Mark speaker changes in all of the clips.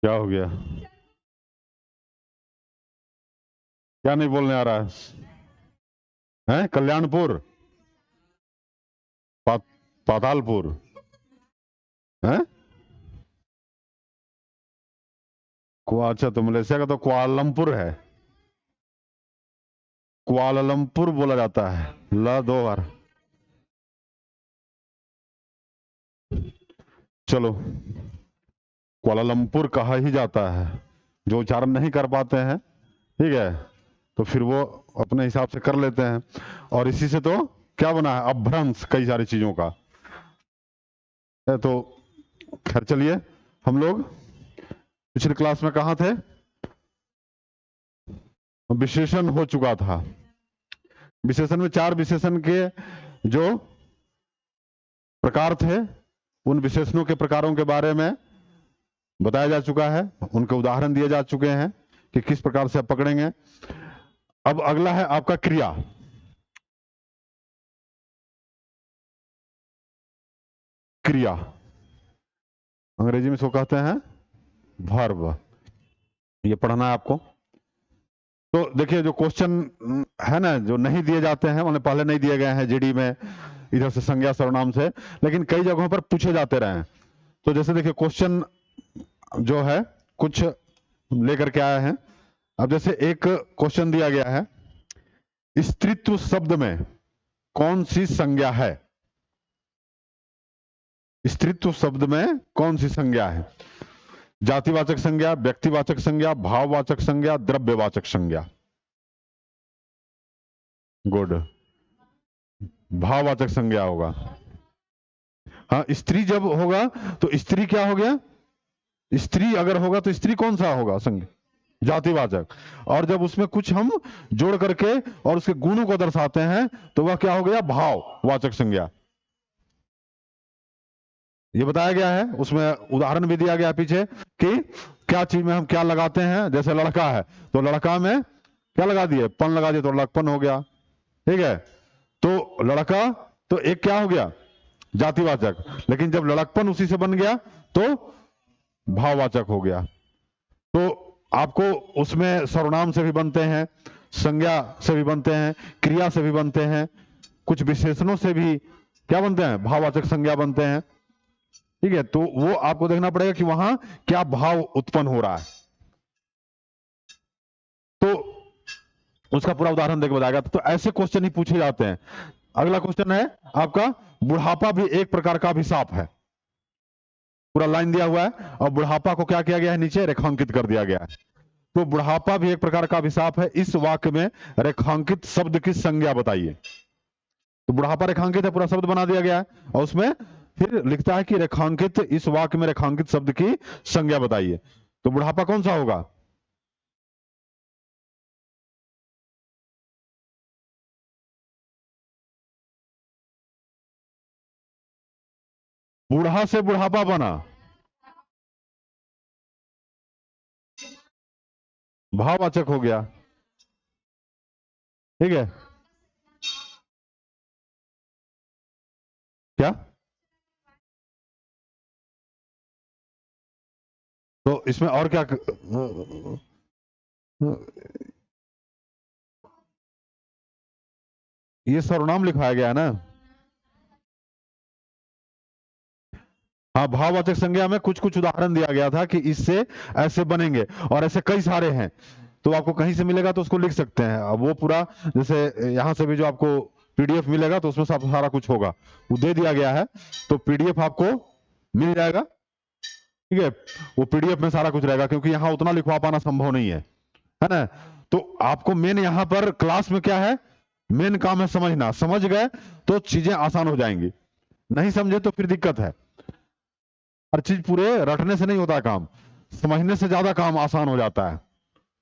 Speaker 1: क्या हो गया? क्या नहीं बोलने आ रहा है? कल्याणपुर? पा, पातालपुर? है? अच्छा, तो मलेशिया का तो कुआलालंपुर है। कुआलालंपुर बोला जाता है। ला दो बार। चलो, कुआलालंपुर कहा ही जाता है। जो उच्चारण नहीं कर पाते हैं, ठीक है, तो फिर वो अपने हिसाब से कर लेते हैं। और इसी से तो क्या बना है, अपभ्रंश कई सारी चीजों का है। तो खैर चलिए, हम लोग पिछली क्लास में कहाँ थे? विशेषण हो चुका था। विशेषण में 4 विशेषण के जो प्रकार थे, उन विशेषणों के प्रकारों के बारे में बताया जा चुका है, उनके उदाहरण दिए जा चुके हैं कि किस प्रकार से आप पकड़ेंगे। अब अगला है आपका क्रिया। क्रिया अंग्रेजी में इसको कहते हैं वर्ब। ये पढ़ना है आपको। तो देखिए, जो क्वेश्चन है ना, जो नहीं दिए जाते हैं, उन्हें पहले नहीं दिए गए हैं जीडी में, इधर से संज्ञा सर्वनाम से, लेकिन कई जगहों पर पूछे जाते रहे हैं। तो जैसे देखिए, क्वेश्चन जो है कुछ लेकर के आए हैं। अब जैसे एक क्वेश्चन दिया गया है, स्त्रीत्व शब्द में कौन सी संज्ञा है? स्त्रीत्व शब्द में कौन सी संज्ञा है? जातिवाचक संज्ञा, व्यक्तिवाचक संज्ञा, भाववाचक संज्ञा, द्रव्यवाचक संज्ञा? गुड, भाववाचक संज्ञा होगा। हाँ, स्त्री जब होगा तो स्त्री क्या हो गया? स्त्री अगर होगा तो स्त्री कौन सा होगा संज्ञा? जातिवाचक। और जब उसमें कुछ हम जोड़ करके और उसके गुणों को दर्शाते हैं तो वह क्या हो गया? भाववाचक संज्ञा। ये बताया गया है, उसमें उदाहरण भी दिया गया पीछे कि क्या चीज में हम क्या लगाते हैं। जैसे लड़का है तो लड़का में क्या लगा दिए? पन लगा दिए तो लड़कपन हो गया, ठीक है। तो लड़का तो एक क्या हो गया? जातिवाचक। लेकिन जब लड़कपन उसी से बन गया तो भाववाचक हो गया। तो आपको उसमें सर्वनाम से भी बनते हैं, संज्ञा से भी बनते हैं, क्रिया से भी बनते हैं, कुछ विशेषणों से भी क्या बनते हैं? भाववाचक संज्ञा बनते हैं, ठीक है। तो वो आपको देखना पड़ेगा कि वहां क्या भाव उत्पन्न हो रहा है, तो उसका पूरा उदाहरण देकर बताएगा। तो ऐसे क्वेश्चन ही पूछे जाते हैं। अगला क्वेश्चन है आपका, बुढ़ापा भी एक प्रकार का अभिशाप है। पूरा लाइन दिया हुआ है और बुढ़ापा को क्या किया गया है? नीचे रेखांकित कर दिया गया है। तो बुढ़ापा भी एक प्रकार का अभिशाप है। इस वाक्य में रेखांकित शब्द की संज्ञा बताइए। तो बुढ़ापा रेखांकित है, पूरा शब्द बना दिया गया है और उसमें फिर लिखता है कि रेखांकित, इस वाक्य में रेखांकित शब्द की संज्ञा बताइए। तो बुढ़ापा कौन सा होगा? बूढ़ा से बुढ़ापा बना, भाववाचक हो गया, ठीक है। क्या? तो इसमें और क्या ये सर्वनाम लिखवाया गया है ना। हाँ, भाववाचक संज्ञा में कुछ कुछ उदाहरण दिया गया था कि इससे ऐसे बनेंगे, और ऐसे कई सारे हैं। तो आपको कहीं से मिलेगा तो उसको लिख सकते हैं। अब वो पूरा, जैसे यहां से भी जो आपको पीडीएफ मिलेगा तो उसमें सब सारा कुछ होगा, वो दे दिया गया है। तो पीडीएफ आपको मिल जाएगा, ठीक है। वो पीडीएफ में सारा कुछ रहेगा, क्योंकि यहाँ उतना लिखवा पाना संभव नहीं है ना। तो आपको मेन यहाँ पर क्लास में क्या है? मेन काम है समझना। समझ गए तो चीजें आसान हो जाएंगी, नहीं समझे तो फिर दिक्कत है। हर चीज पूरे रटने से नहीं होता काम, समझने से ज्यादा काम आसान हो जाता है,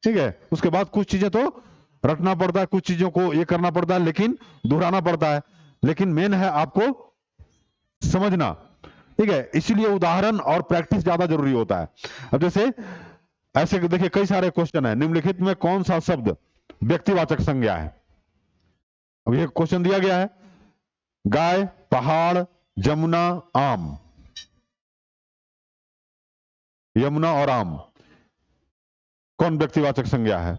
Speaker 1: ठीक है। उसके बाद कुछ चीजें तो रटना पड़ता है, कुछ चीजों को ये करना पड़ता है, लेकिन दोहराना पड़ता है। लेकिन मेन है आपको समझना, ठीक है। इसीलिए उदाहरण और प्रैक्टिस ज्यादा जरूरी होता है। अब जैसे ऐसे देखिए, कई सारे क्वेश्चन है। निम्नलिखित में कौन सा शब्द व्यक्तिवाचक संज्ञा है? अब ये क्वेश्चन दिया गया है, गाय, पहाड़, जमुना, आम। यमुना और आम, कौन व्यक्तिवाचक संज्ञा है?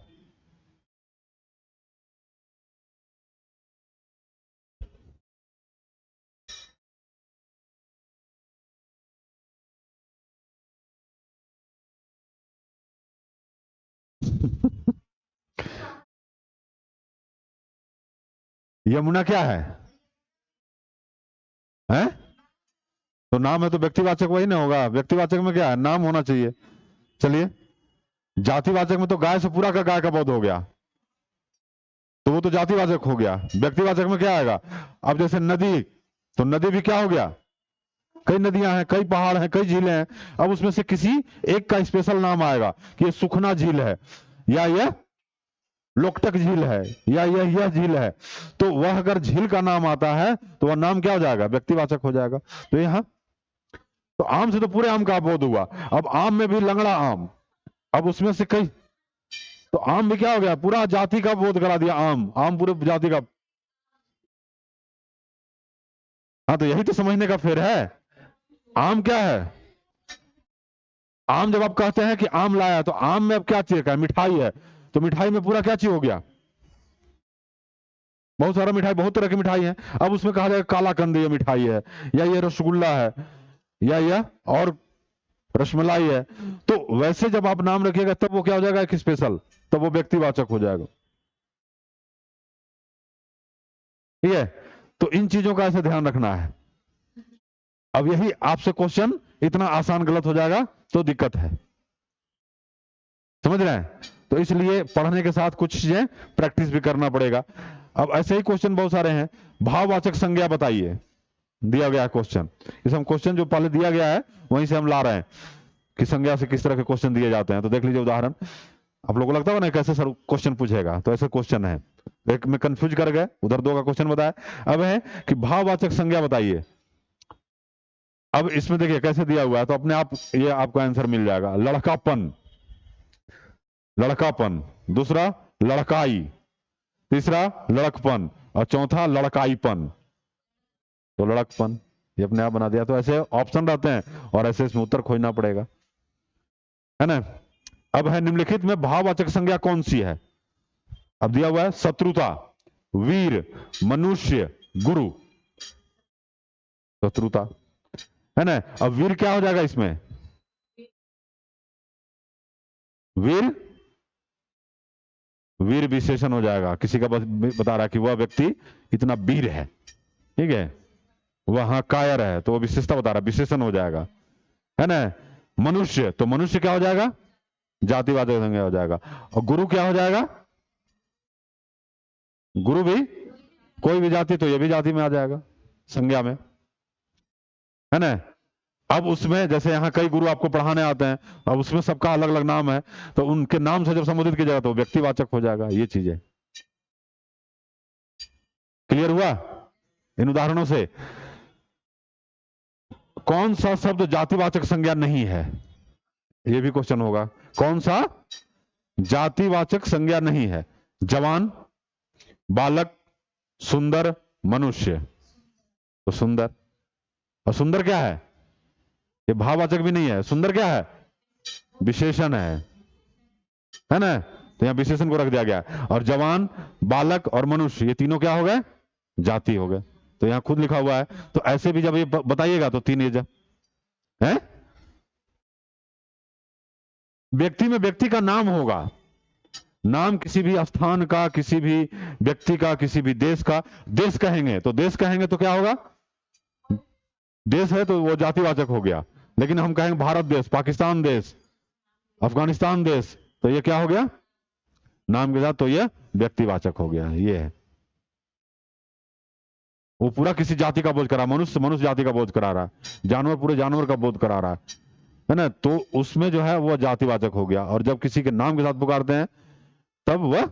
Speaker 1: यमुना क्या है? हैं? तो नाम है तो व्यक्तिवाचक वही ना होगा। व्यक्तिवाचक में क्या है? नाम होना चाहिए। चलिए, जातिवाचक में तो गाय से पूरा का गाय का बोध हो गया, तो वो तो जातिवाचक हो गया। व्यक्तिवाचक में क्या आएगा? अब जैसे नदी, तो नदी भी क्या हो गया? कई नदियां हैं, कई पहाड़ हैं, कई झीलें हैं। अब उसमें से किसी एक का स्पेशल नाम आएगा कि ये सुखना झील है, या यह लोकटक झील है, या यह झील है। तो वह अगर झील का नाम आता है तो वह नाम क्या हो जाएगा? व्यक्तिवाचक हो जाएगा। तो यहां तो आम से तो पूरे आम का बोध हुआ। अब आम में भी लंगड़ा आम, अब उसमें से कई, तो आम भी क्या हो गया? पूरा जाति का बोध करा दिया। आम, आम पूरे जाति का। हाँ, तो यही तो समझने का फेर है। आम क्या है? आम जब आप कहते हैं कि आम लाया, तो आम में अब क्या चीज का? मिठाई है, तो मिठाई में पूरा क्या चीज हो गया? बहुत सारा मिठाई, बहुत तरह की मिठाई है। अब उसमें कहा जाएगा काला कंद ये मिठाई है, या ये रसगुल्ला है, या यह और रसमलाई है। तो वैसे जब आप नाम रखिएगा तब वो क्या हो जाएगा? एक स्पेशल, तब वो व्यक्तिवाचक हो जाएगा। ठीक है, तो इन चीजों का ऐसे ध्यान रखना है। अब यही आपसे क्वेश्चन इतना आसान गलत हो जाएगा तो दिक्कत है, समझ रहे हैं? तो इसलिए पढ़ने के साथ कुछ चीजें प्रैक्टिस भी करना पड़ेगा। अब ऐसे ही क्वेश्चन बहुत सारे हैं। भाववाचक संज्ञा बताइए, दिया गया क्वेश्चन। इस हम क्वेश्चन जो पहले दिया गया है वहीं से हम ला रहे हैं कि संज्ञा से किस तरह के क्वेश्चन दिए जाते हैं। तो देख लीजिए उदाहरण। आप लोगों को लगता होगा ना कैसे सर क्वेश्चन पूछेगा, तो ऐसे क्वेश्चन है। एक में कंफ्यूज कर गए, उधर दो का क्वेश्चन बताया। अब है कि भाववाचक संज्ञा बताइए। अब इसमें देखिए कैसे दिया हुआ है, तो अपने आप ये आपको आंसर मिल जाएगा। लड़कापन, लड़कापन। दूसरा लड़काई, तीसरा लड़कपन, और चौथा लड़काईपन। तो लड़कपन ये अपने आप बना दिया। तो ऐसे ऑप्शन रहते हैं और ऐसे इसमें उत्तर खोजना पड़ेगा, है ना? अब है निम्नलिखित में भाववाचक संज्ञा कौन सी है? अब दिया हुआ है शत्रुता, वीर, मनुष्य, गुरु। शत्रुता है ना। अब वीर क्या हो जाएगा इसमें? वीर, वीर विशेषण हो जाएगा। किसी का बता रहा है कि वह व्यक्ति इतना वीर है, ठीक है, वह कायर है, तो वो विशेषता बता रहा है, विशेषण हो जाएगा, है ना। मनुष्य, तो मनुष्य क्या हो जाएगा? जातिवाचक संज्ञा हो जाएगा। और गुरु क्या हो जाएगा? गुरु भी कोई भी जाति, तो ये भी जाति में आ जाएगा, संज्ञा में, है ना। अब उसमें जैसे यहाँ कई गुरु आपको पढ़ाने आते हैं, अब उसमें सबका अलग अलग नाम है, तो उनके नाम से जब संबोधित किया जाएगा तो व्यक्तिवाचक हो जाएगा। ये चीजें क्लियर हुआ इन उदाहरणों से? कौन सा शब्द जातिवाचक संज्ञा नहीं है? ये भी क्वेश्चन होगा। कौन सा जातिवाचक संज्ञा नहीं है? जवान, बालक, सुंदर, मनुष्य। तो सुंदर, और सुंदर क्या है? ये भाववाचक भी नहीं है। सुंदर क्या है? विशेषण है ना। तो यहां विशेषण को रख दिया गया। और जवान, बालक और मनुष्य, ये तीनों क्या हो गए? जाति हो गए। तो यहां खुद लिखा हुआ है। तो ऐसे भी जब ये बताइएगा तो तीन एज है। व्यक्ति में व्यक्ति का नाम होगा, नाम किसी भी स्थान का, किसी भी व्यक्ति का, किसी भी देश का। देश कहेंगे तो देश कहेंगे तो क्या होगा? देश है तो वो जातिवाचक हो गया। लेकिन हम कहेंगे भारत देश, पाकिस्तान देश, अफगानिस्तान देश, तो ये क्या हो गया? नाम के साथ, तो ये व्यक्तिवाचक हो गया। ये है, वो पूरा किसी जाति का बोध करा। मनुष्य मनुष्य जाति का बोध करा रहा है, जानवर पूरे जानवर का बोध करा रहा है ना। तो उसमें जो है वो जातिवाचक हो गया। और जब किसी के नाम के साथ पुकारते हैं तब वह,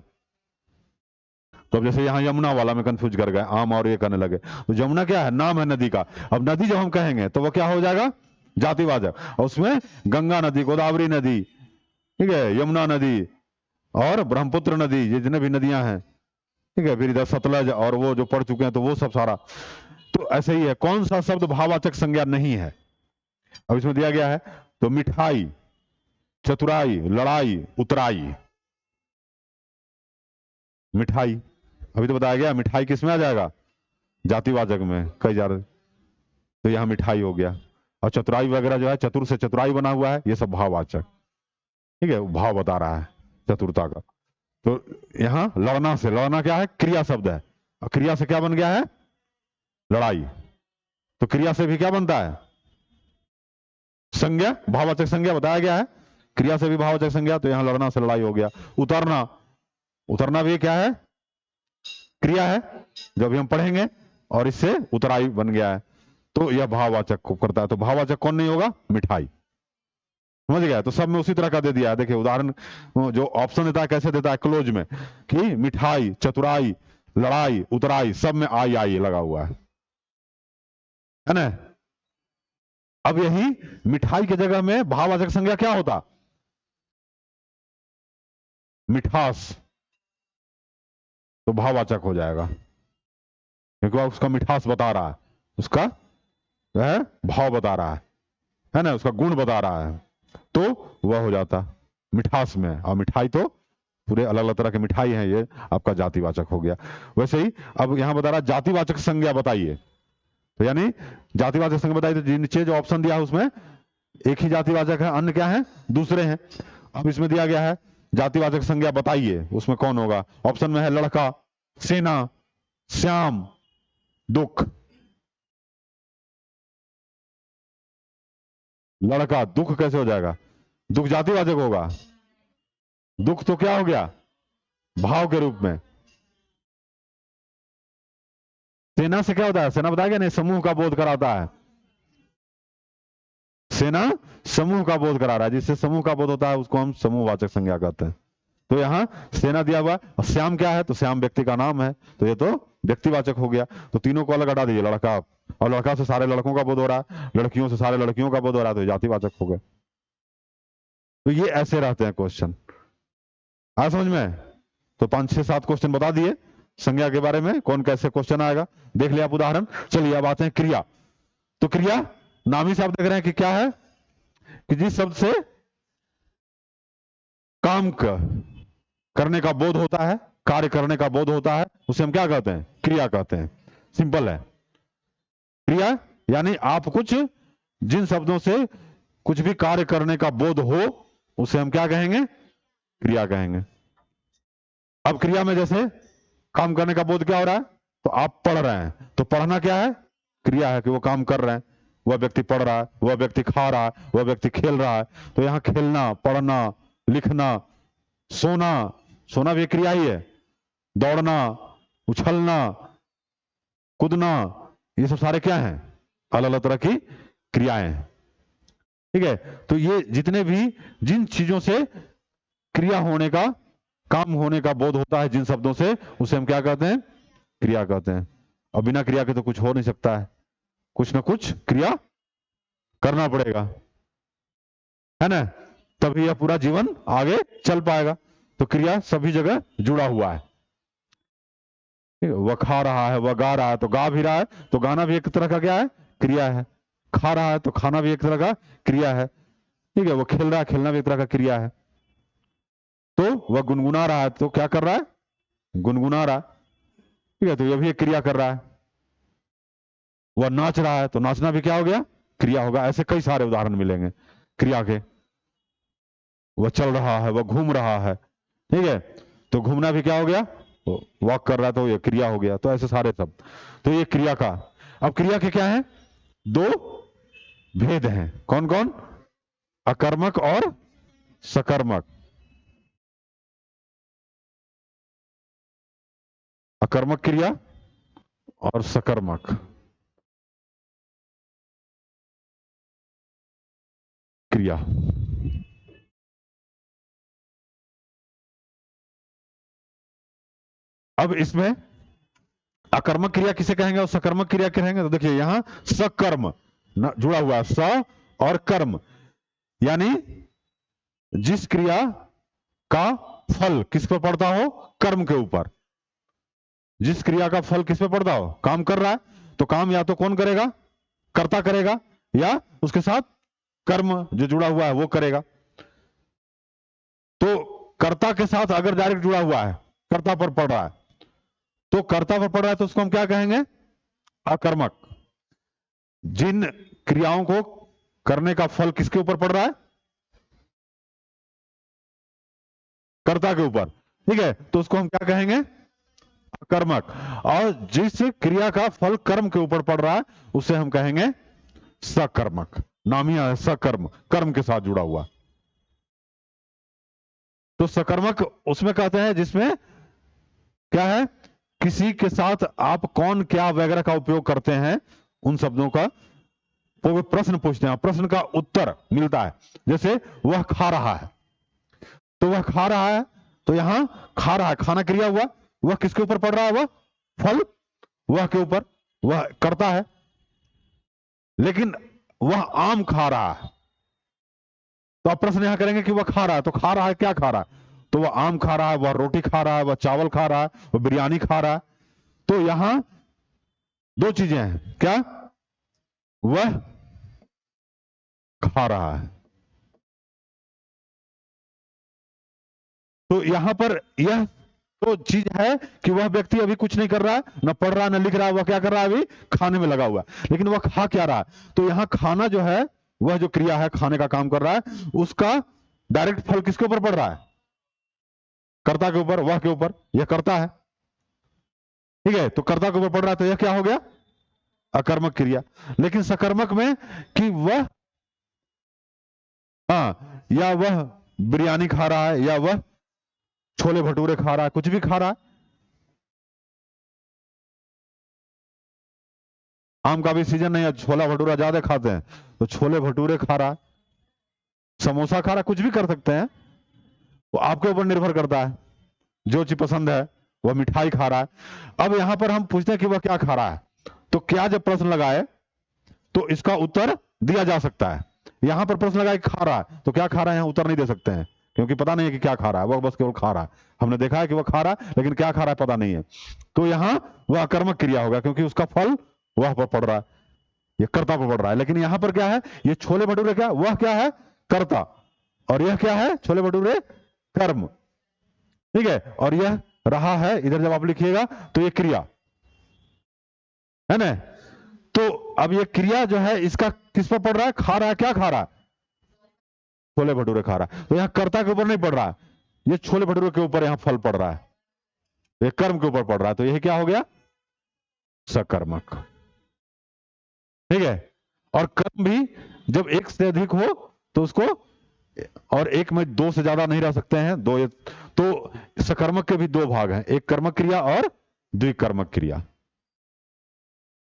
Speaker 1: तो जैसे यहां यमुना वाला में कंफ्यूज कर गए, आम और ये करने लगे। तो यमुना क्या है? नाम है नदी का। अब नदी जब हम कहेंगे तो वो क्या हो जाएगा? जातिवाचक। और उसमें गंगा नदी, गोदावरी नदी, ठीक है, यमुना नदी और ब्रह्मपुत्र नदी, ये जितने भी नदियां हैं, ठीक है, फिर इधर सतलज और वो जो पढ़ चुके हैं तो वो सब सारा। तो ऐसे ही है। कौन सा शब्द भाववाचक संज्ञा नहीं है? अब इसमें दिया गया है, तो मिठाई, चतुराई, लड़ाई, उतराई, मिठाई। अभी तो बताया गया मिठाई किसमें आ जाएगा, जातिवाचक में, कई जा रहे, तो यहां मिठाई हो गया। और चतुराई वगैरह जो है, चतुर से चतुराई बना हुआ है, ये सब भाववाचक, ठीक है, भाव बता रहा है चतुरता का। तो यहां लड़ना से, लड़ना क्या है, क्रिया शब्द है, और क्रिया से क्या बन गया है, लड़ाई। तो क्रिया से भी क्या बनता है, संज्ञा, भाववाचक संज्ञा बताया गया है, क्रिया से भी भाववाचक संज्ञा, तो यहां लड़ना से लड़ाई हो गया। उतरना, उतरना भी क्या है, क्रिया है, जो अभी हम पढ़ेंगे, और इससे उतराई बन गया है, तो यह भाववाचक को करता है। तो भाववाचक कौन नहीं होगा, मिठाई। समझ गया, तो सब में उसी तरह का दे दिया है। देखिए उदाहरण जो ऑप्शन देता है कैसे देता है, क्लोज में, कि मिठाई, चतुराई, लड़ाई, उतराई, सब में आई आई लगा हुआ है ना। अब यही मिठाई की जगह में भाववाचक संज्ञा क्या होता, मिठास, तो भाववाचक हो जाएगा, क्योंकि वह उसका मिठास बता रहा है, उसका वह भाव बता रहा है ना, उसका गुण बता रहा है, तो वह हो जाता मिठास में। और मिठाई तो पूरे अलग अलग तरह के मिठाई हैं, ये आपका जातिवाचक हो गया। वैसे ही अब यहां बता रहा है जातिवाचक संज्ञा बताइए, तो यानी जातिवाचक संज्ञा बताइए, तो नीचे जो ऑप्शन दिया है उसमें एक ही जातिवाचक है, अन्य क्या है, दूसरे हैं। अब इसमें दिया गया है जातिवाचक संज्ञा बताइए, उसमें कौन होगा, ऑप्शन में है लड़का, सेना, श्याम, दुख। लड़का, दुख कैसे हो जाएगा, दुख जातिवाचक होगा, दुख तो क्या हो गया, भाव के रूप में। सेना से क्या होता है, सेना बताया गया नहीं, समूह का बोध कराता है, सेना समूह का बोध करा रहा है, जिससे समूह का बोध होता है उसको हम समूहवाचक संज्ञा कहते हैं। तो यहाँ सेना दिया हुआ, और श्याम क्या है, तो श्याम व्यक्ति का नाम है, तो ये तो व्यक्तिवाचक हो गया। तो तीनों को अलग हटा दीजिए, लड़का, और लड़का से सारे लड़कों का बोध हो रहा है, लड़कियों से सारे लड़कियों का बोध हो रहा है, तो जातिवाचक हो गए। तो ये ऐसे रहते हैं क्वेश्चन, आ समझ में। तो 5 6 7 क्वेश्चन बता दिए संज्ञा के बारे में, कौन कैसे क्वेश्चन आएगा देख लिया आप उदाहरण। चलिए अब आते हैं क्रिया। तो क्रिया नाम ही से आप देख रहे हैं कि क्या है, कि जिस शब्द से काम करने का बोध होता है, कार्य करने का बोध होता है, उसे हम क्या कहते हैं, क्रिया कहते हैं। सिंपल है। क्रिया यानी आप कुछ, जिन शब्दों से कुछ भी कार्य करने का बोध हो, उसे हम क्या कहेंगे, क्रिया कहेंगे। अब क्रिया में जैसे काम करने का बोध क्या हो रहा है, तो आप पढ़ रहे हैं, तो पढ़ना क्या है, क्रिया है, कि वो काम कर रहे हैं, वह व्यक्ति पढ़ रहा है, वह व्यक्ति खा रहा है, वह व्यक्ति खेल रहा है। तो यहां खेलना, पढ़ना, लिखना, सोना, सोना भी क्रिया ही है, दौड़ना, उछलना, कूदना, ये सब सारे क्या हैं, अलग अलग तरह की क्रियाएं हैं। ठीक है, तो ये जितने भी, जिन चीजों से क्रिया होने का, काम होने का बोध होता है, जिन शब्दों से, उसे हम क्या कहते हैं, क्रिया कहते हैं। और बिना क्रिया के तो कुछ हो नहीं सकता है, कुछ ना कुछ क्रिया करना पड़ेगा, है ना, तभी यह पूरा जीवन आगे चल पाएगा। तो क्रिया सभी जगह जुड़ा हुआ है। वह खा रहा है, वह गा रहा है, तो गा भी रहा है, तो गाना भी एक तरह का क्या है, क्रिया है। खा रहा है तो खाना भी एक तरह का क्रिया है। ठीक है, वो खेल रहा है, खेलना भी एक तरह का क्रिया है। तो वह गुनगुना रहा है, तो क्या कर रहा है, गुनगुना रहा है। ठीक है, तो यह भी एक क्रिया कर रहा है। वह नाच रहा है, तो नाचना भी क्या हो गया, क्रिया होगा। ऐसे कई सारे उदाहरण मिलेंगे क्रिया के। वह चल रहा है, वह घूम रहा है, ठीक है, तो घूमना भी क्या हो गया, वॉक कर रहा है, तो ये क्रिया हो गया। तो ऐसे सारे सब, तो ये क्रिया का। अब क्रिया के क्या है, दो भेद हैं, कौन कौन, अकर्मक और सकर्मक। अकर्मक क्रिया और सकर्मक क्रिया। अब इसमें अकर्मक क्रिया किसे कहेंगे और सकर्मक क्रिया कहेंगे, तो देखिए यहां सकर्म जुड़ा हुआ है, स और कर्म, यानी जिस क्रिया का फल किस पर पड़ता हो, कर्म के ऊपर। जिस क्रिया का फल किस पे पड़ता हो, काम कर रहा है, तो काम या तो कौन करेगा, कर्ता करेगा, या उसके साथ कर्म जो जुड़ा हुआ है वो करेगा। कर्ता के साथ अगर डायरेक्ट जुड़ा हुआ है, कर्ता पर पड़ रहा है, तो कर्ता पर पड़ रहा है तो उसको हम क्या कहेंगे? अकर्मक। जिन क्रियाओं को करने का फल किसके ऊपर पड़ रहा है? कर्ता के ऊपर, ठीक है, तो उसको हम क्या कहेंगे? अकर्मक। और जिस क्रिया का फल कर्म के ऊपर पड़ रहा है उसे हम कहेंगे सकर्मक। नामी है सकर्म, कर्म के साथ जुड़ा हुआ। तो सकर्मक उसमें कहते हैं जिसमें क्या है, किसी के साथ आप कौन क्या वगैरह का उपयोग करते हैं, उन शब्दों का वो प्रश्न पूछते हैं, प्रश्न का उत्तर मिलता है। जैसे वह खा रहा है, तो वह खा रहा है, तो यहां खा रहा है, खाना क्रिया हुआ, वह किसके ऊपर पड़ रहा है? वह फल, वह के ऊपर, वह करता है। लेकिन वह आम खा रहा है, तो आप प्रश्न यहां करेंगे कि वह खा रहा है, तो खा रहा है, क्या खा रहा है? तो वह आम खा रहा है, वह रोटी खा रहा है, वह चावल खा रहा है, वह बिरयानी खा रहा है। तो यहां दो चीजें हैं, क्या? वह खा रहा है, तो यहां पर यह तो चीज है कि वह व्यक्ति अभी कुछ नहीं कर रहा है, न पढ़ रहा है, न लिख रहा है, वह क्या कर रहा है? अभी खाने में लगा हुआ है। लेकिन वह खा क्या रहा है? तो यहां खाना जो है, वह जो क्रिया है, खाने का काम कर रहा है, उसका डायरेक्ट फल किसके ऊपर पड़ रहा है? कर्ता के ऊपर, वह के ऊपर, यह कर्ता है, ठीक है, तो कर्ता के ऊपर पड़ रहा है, तो यह क्या हो गया? अकर्मक क्रिया। लेकिन सकर्मक में कि वह, हाँ, या वह बिरयानी खा रहा है, या वह छोले भटूरे खा रहा है, कुछ भी खा रहा है। आम का भी सीजन नहीं है, छोला भटूरा ज्यादा खाते हैं, तो छोले भटूरे खा रहा है, समोसा खा रहा है, कुछ भी कर सकते हैं, वो आपके ऊपर निर्भर करता है। जो चीज पसंद है, वह मिठाई खा रहा है। अब यहां पर हम पूछते हैं कि वह क्या खा रहा है, तो क्या जब प्रश्न लगाए तो इसका उत्तर दिया जा सकता है। यहां पर प्रश्न लगाए खा रहा है, तो क्या खा रहा है, यहां उत्तर नहीं दे सकते हैं, क्योंकि पता नहीं है कि क्या खा रहा है, वह बस केवल खा रहा है। हमने देखा है कि वह खा रहा है, लेकिन क्या खा रहा है पता नहीं है, तो यहां वह अकर्मक क्रिया होगा, क्योंकि उसका फल वह पर पड़ रहा है, यह कर्ता पर पड़ रहा है। लेकिन यहां पर क्या है, ये छोले भटूरे, क्या वह क्या है? कर्ता, और यह क्या है? छोले भटूरे कर्म, ठीक है, और यह रहा है इधर, जब आप लिखिएगा तो ये क्रिया है ना। तो अब ये क्रिया जो है, इसका किस पर पड़ रहा है? खा रहा है, क्या खा रहा है? छोले भटूरे खा रहा है, तो यहां कर्ता के ऊपर नहीं पड़ रहा है, ये छोले भटूरे के ऊपर यहां फल पड़ रहा है, ये कर्म के ऊपर पड़ रहा है, तो यही क्या हो गया? सकर्मक, ठीक है। और कर्म भी जब एक से अधिक हो तो उसको, और एक में दो से ज्यादा नहीं रह सकते हैं, दो, तो सकर्मक के भी दो भाग हैं, एक कर्मक क्रिया और द्विकर्मक क्रिया,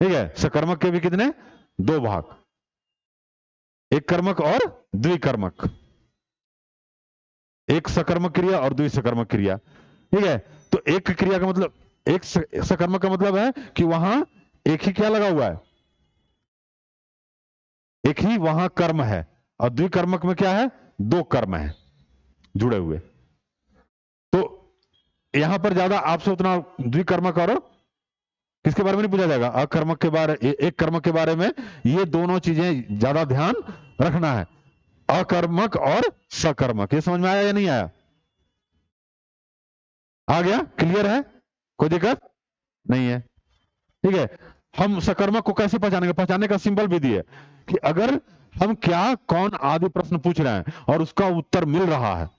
Speaker 1: ठीक है। सकर्मक के भी कितने? दो भाग, एक कर्मक और द्विकर्मक, एक सकर्मक क्रिया और द्विसकर्मक क्रिया, ठीक है। तो एक क्रिया का मतलब, एक सकर्मक का मतलब है कि वहां एक ही क्या लगा हुआ है, एक ही वहां कर्म है, और द्विकर्मक में क्या है? दो कर्म है जुड़े हुए। तो यहां पर ज्यादा आपसे उतना द्विकर्मक और किसके बारे में नहीं पूछा जाएगा, अकर्मक के बारे, एक कर्मक के बारे में, ये दोनों चीजें ज्यादा ध्यान रखना है, अकर्मक और सकर्मक। ये समझ में आया या नहीं आया? आ गया? क्लियर है? कोई दिक्कत नहीं है, ठीक है। हम सकर्मक को कैसे पहचानेंगे? पहचानने का सिंबल भी दिए कि अगर हम क्या, कौन आदि प्रश्न पूछ रहे हैं और उसका उत्तर मिल रहा है,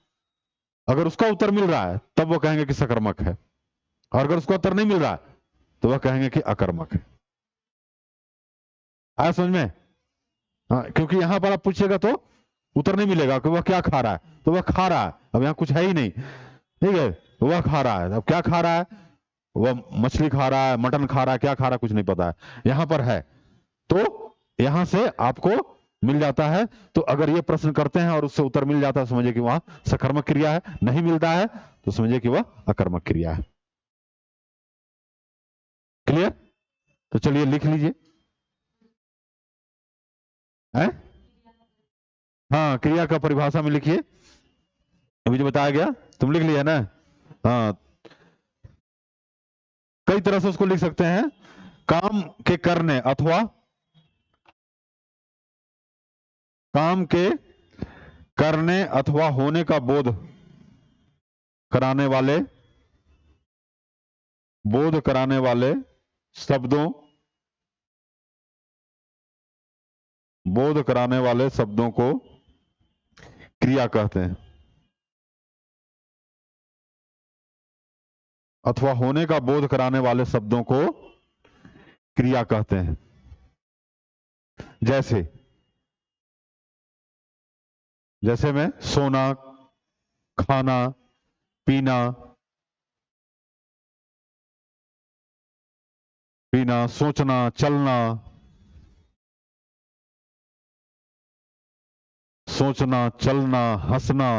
Speaker 1: अगर उसका उत्तर मिल रहा है तब वो कहेंगे कि सकर्मक है, और अगर उसका उत्तर नहीं मिल रहा है तो वह कहेंगे कि अकर्मक है। आया समझ में? हाँ, क्योंकि यहां पर आप पूछिएगा तो उत्तर नहीं मिलेगा कि वह क्या खा रहा है, तो वह खा रहा है, अब यहां कुछ है ही नहीं, ठीक है, तो वह खा रहा है, अब क्या खा रहा है? वह मछली खा रहा है, मटन खा रहा है, क्या खा रहा है कुछ नहीं पता है, यहां पर है, तो यहां से आपको मिल जाता है। तो अगर ये प्रश्न करते हैं और उससे उत्तर मिल जाता है, समझिए कि वहां सकर्मक क्रिया है, नहीं मिलता है तो समझिए कि वह अकर्मक क्रिया है। क्लियर? तो चलिए लिख लीजिए, है? हाँ, क्रिया का परिभाषा में लिखिए, अभी जो बताया गया तुम लिख लिया ना। हाँ, कई तरह से उसको लिख सकते हैं, काम के करने अथवा काम के करने अथवा होने का बोध कराने वाले, बोध कराने वाले शब्दों, बोध कराने वाले शब्दों को क्रिया कहते हैं, अथवा होने का बोध कराने वाले शब्दों को क्रिया कहते हैं। जैसे जैसे में सोना, खाना, पीना, पीना, सोचना, चलना, सोचना, चलना, हंसना,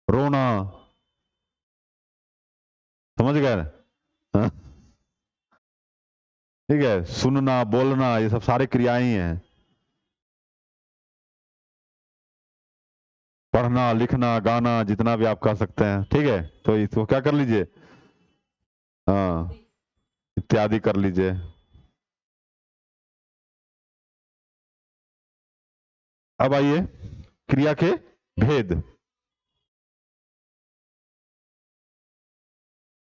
Speaker 1: रोना, समझ गए? हाँ? ठीक है, सुनना, बोलना, ये सब सारी क्रियाएं ही हैं। पढ़ना, लिखना, गाना, जितना भी आप कह सकते हैं, ठीक है। तो इसको क्या कर लीजिए, हाँ, इत्यादि कर लीजिए। अब आइए क्रिया के भेद,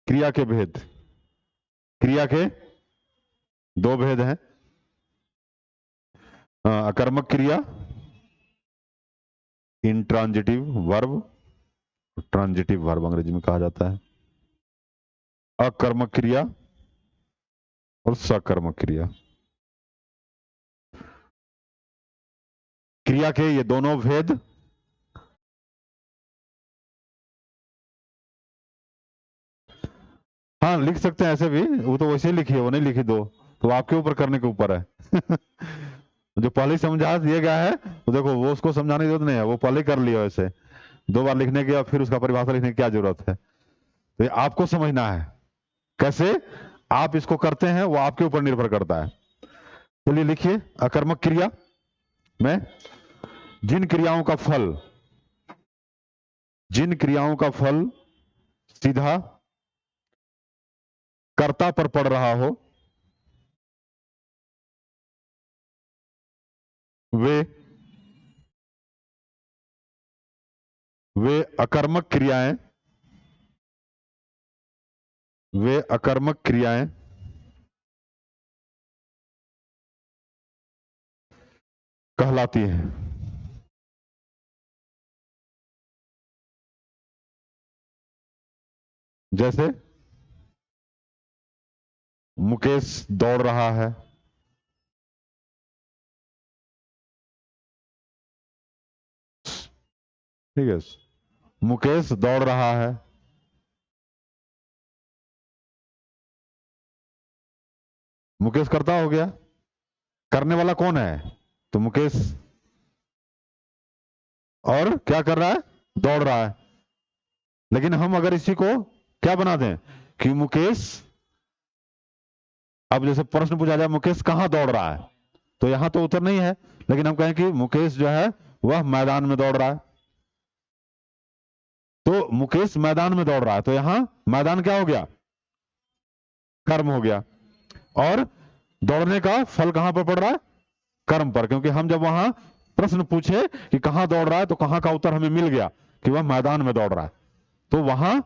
Speaker 1: क्रिया के भेद। क्रिया के दो भेद हैं, अकर्मक क्रिया, इंट्रांजिटिव वर्ब, ट्रांजिटिव वर्ब अंग्रेजी में कहा जाता है, अकर्मक क्रिया और सकर्मक क्रिया। क्रिया के ये दोनों भेद हाँ लिख सकते हैं ऐसे भी, वो तो वैसे ही लिखी है, वो नहीं लिखी दो, तो आपके ऊपर करने के ऊपर है। जो पहले समझा दिया गया है तो देखो, वो उसको समझाने की जरूरत नहीं है, वो पहले कर लिया वैसे, दो बार लिखने के बाद फिर उसका परिभाषा लिखने की क्या जरूरत है। तो ये आपको समझना है, कैसे आप इसको करते हैं वो आपके ऊपर निर्भर करता है। चलिए लिखिए, अकर्मक क्रिया में जिन क्रियाओं का फल, जिन क्रियाओं का फल सीधा कर्ता पर पड़ रहा हो, वे वे अकर्मक क्रियाएं, वे अकर्मक क्रियाएं कहलाती हैं। जैसे मुकेश दौड़ रहा है, ठीक है, मुकेश दौड़ रहा है, मुकेश करता हो गया, करने वाला कौन है, तो मुकेश, और क्या कर रहा है, दौड़ रहा है। लेकिन हम अगर इसी को क्या बना दें कि मुकेश, अब जैसे प्रश्न पूछा जाए मुकेश कहां दौड़ रहा है, तो यहां तो उत्तर नहीं है, लेकिन हम कहें कि मुकेश जो है वह मैदान में दौड़ रहा है, तो मुकेश मैदान में दौड़ रहा है, तो यहां मैदान क्या हो गया, कर्म हो गया। और दौड़ने का फल कहां पर पड़ रहा है, कर्म पर, क्योंकि हम जब वहां प्रश्न पूछे कि कहां दौड़ रहा है, तो कहां का उत्तर हमें मिल गया कि वह मैदान में दौड़ रहा है, तो वहां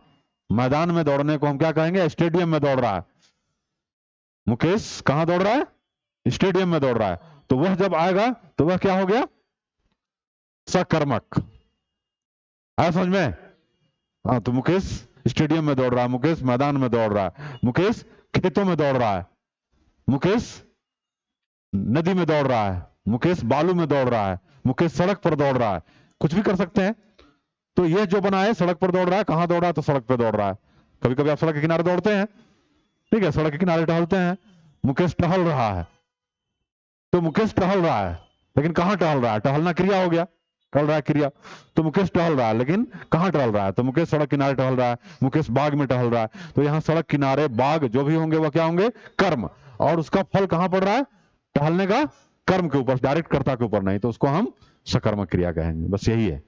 Speaker 1: मैदान में दौड़ने को हम क्या कहेंगे, स्टेडियम में दौड़ रहा है। मुकेश कहां दौड़ रहा है, स्टेडियम में दौड़ रहा है, तो वह जब आएगा तो वह क्या हो गया, सकर्मक। आया समझ में? हाँ, तो मुकेश स्टेडियम में दौड़ रहा है, मुकेश मैदान में दौड़ रहा है, मुकेश खेतों में दौड़ रहा है, मुकेश नदी में दौड़ रहा है, मुकेश बालू में दौड़ रहा है, मुकेश सड़क पर दौड़ रहा है, कुछ भी कर सकते हैं। तो यह जो बना है सड़क पर दौड़ रहा है, कहां दौड़ रहा है, तो सड़क पर दौड़ रहा है। कभी कभी आप सड़क के किनारे दौड़ते हैं, ठीक है, सड़क के किनारे टहलते हैं, मुकेश टहल रहा है, तो मुकेश टहल रहा है, लेकिन कहां टहल रहा है, टहलना क्रिया हो गया, टहल रहा है क्रिया, तो मुकेश टहल रहा है, लेकिन कहां टहल रहा है, तो मुकेश सड़क किनारे टहल रहा है, मुकेश बाग में टहल रहा है, तो यहां सड़क किनारे बाग जो भी होंगे वह क्या होंगे, कर्म, और उसका फल कहां पड़ रहा है, टहलने का कर्म के ऊपर, डायरेक्ट कर्ता के ऊपर नहीं, तो उसको हम सकर्मक क्रिया कहेंगे। बस यही है,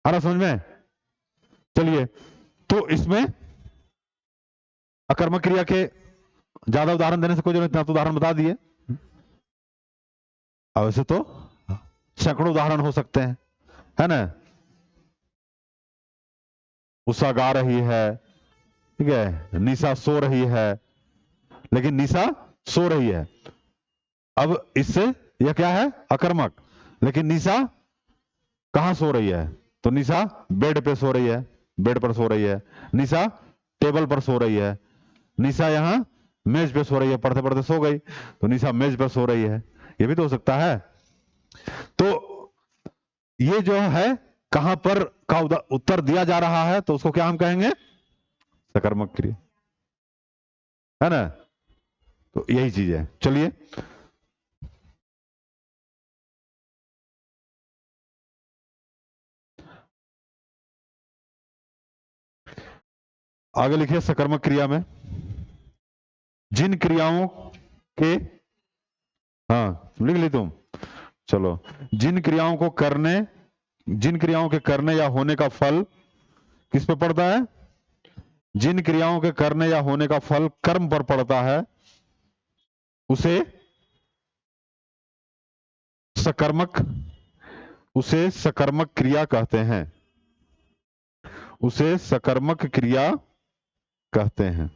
Speaker 1: आ रहा समझ में? चलिए, तो इसमें अकर्मक क्रिया के ज्यादा उदाहरण देने से कोई जरूरत नहीं, आप तो उदाहरण बता दिए। अब वैसे तो सैकड़ों उदाहरण हो सकते हैं, है ना। उषा गा रही है, ठीक है, निशा सो रही है, लेकिन निशा सो रही है। अब इससे यह क्या है, अकर्मक। लेकिन निशा कहां सो रही है, तो निशा बेड पे सो रही है, बेड पर सो रही है। निशा टेबल पर सो रही है। निशा यहां मेज पे सो रही है, पढ़ते पढ़ते सो गई, तो निशा मेज पर सो रही है। ये भी तो हो सकता है। तो ये जो है कहां पर का उत्तर दिया जा रहा है, तो उसको क्या हम कहेंगे, सकर्मक क्रिया, है ना। तो यही चीज है। चलिए आगे लिखिए। सकर्मक क्रिया में जिन क्रियाओं के, हाँ लिख ली तुम, चलो। जिन क्रियाओं को करने, जिन क्रियाओं के करने या होने का फल किस पे पड़ता है, जिन क्रियाओं के करने या होने का फल कर्म पर पड़ता है, उसे सकर्मक, उसे सकर्मक क्रिया कहते हैं, उसे सकर्मक क्रिया कहते हैं।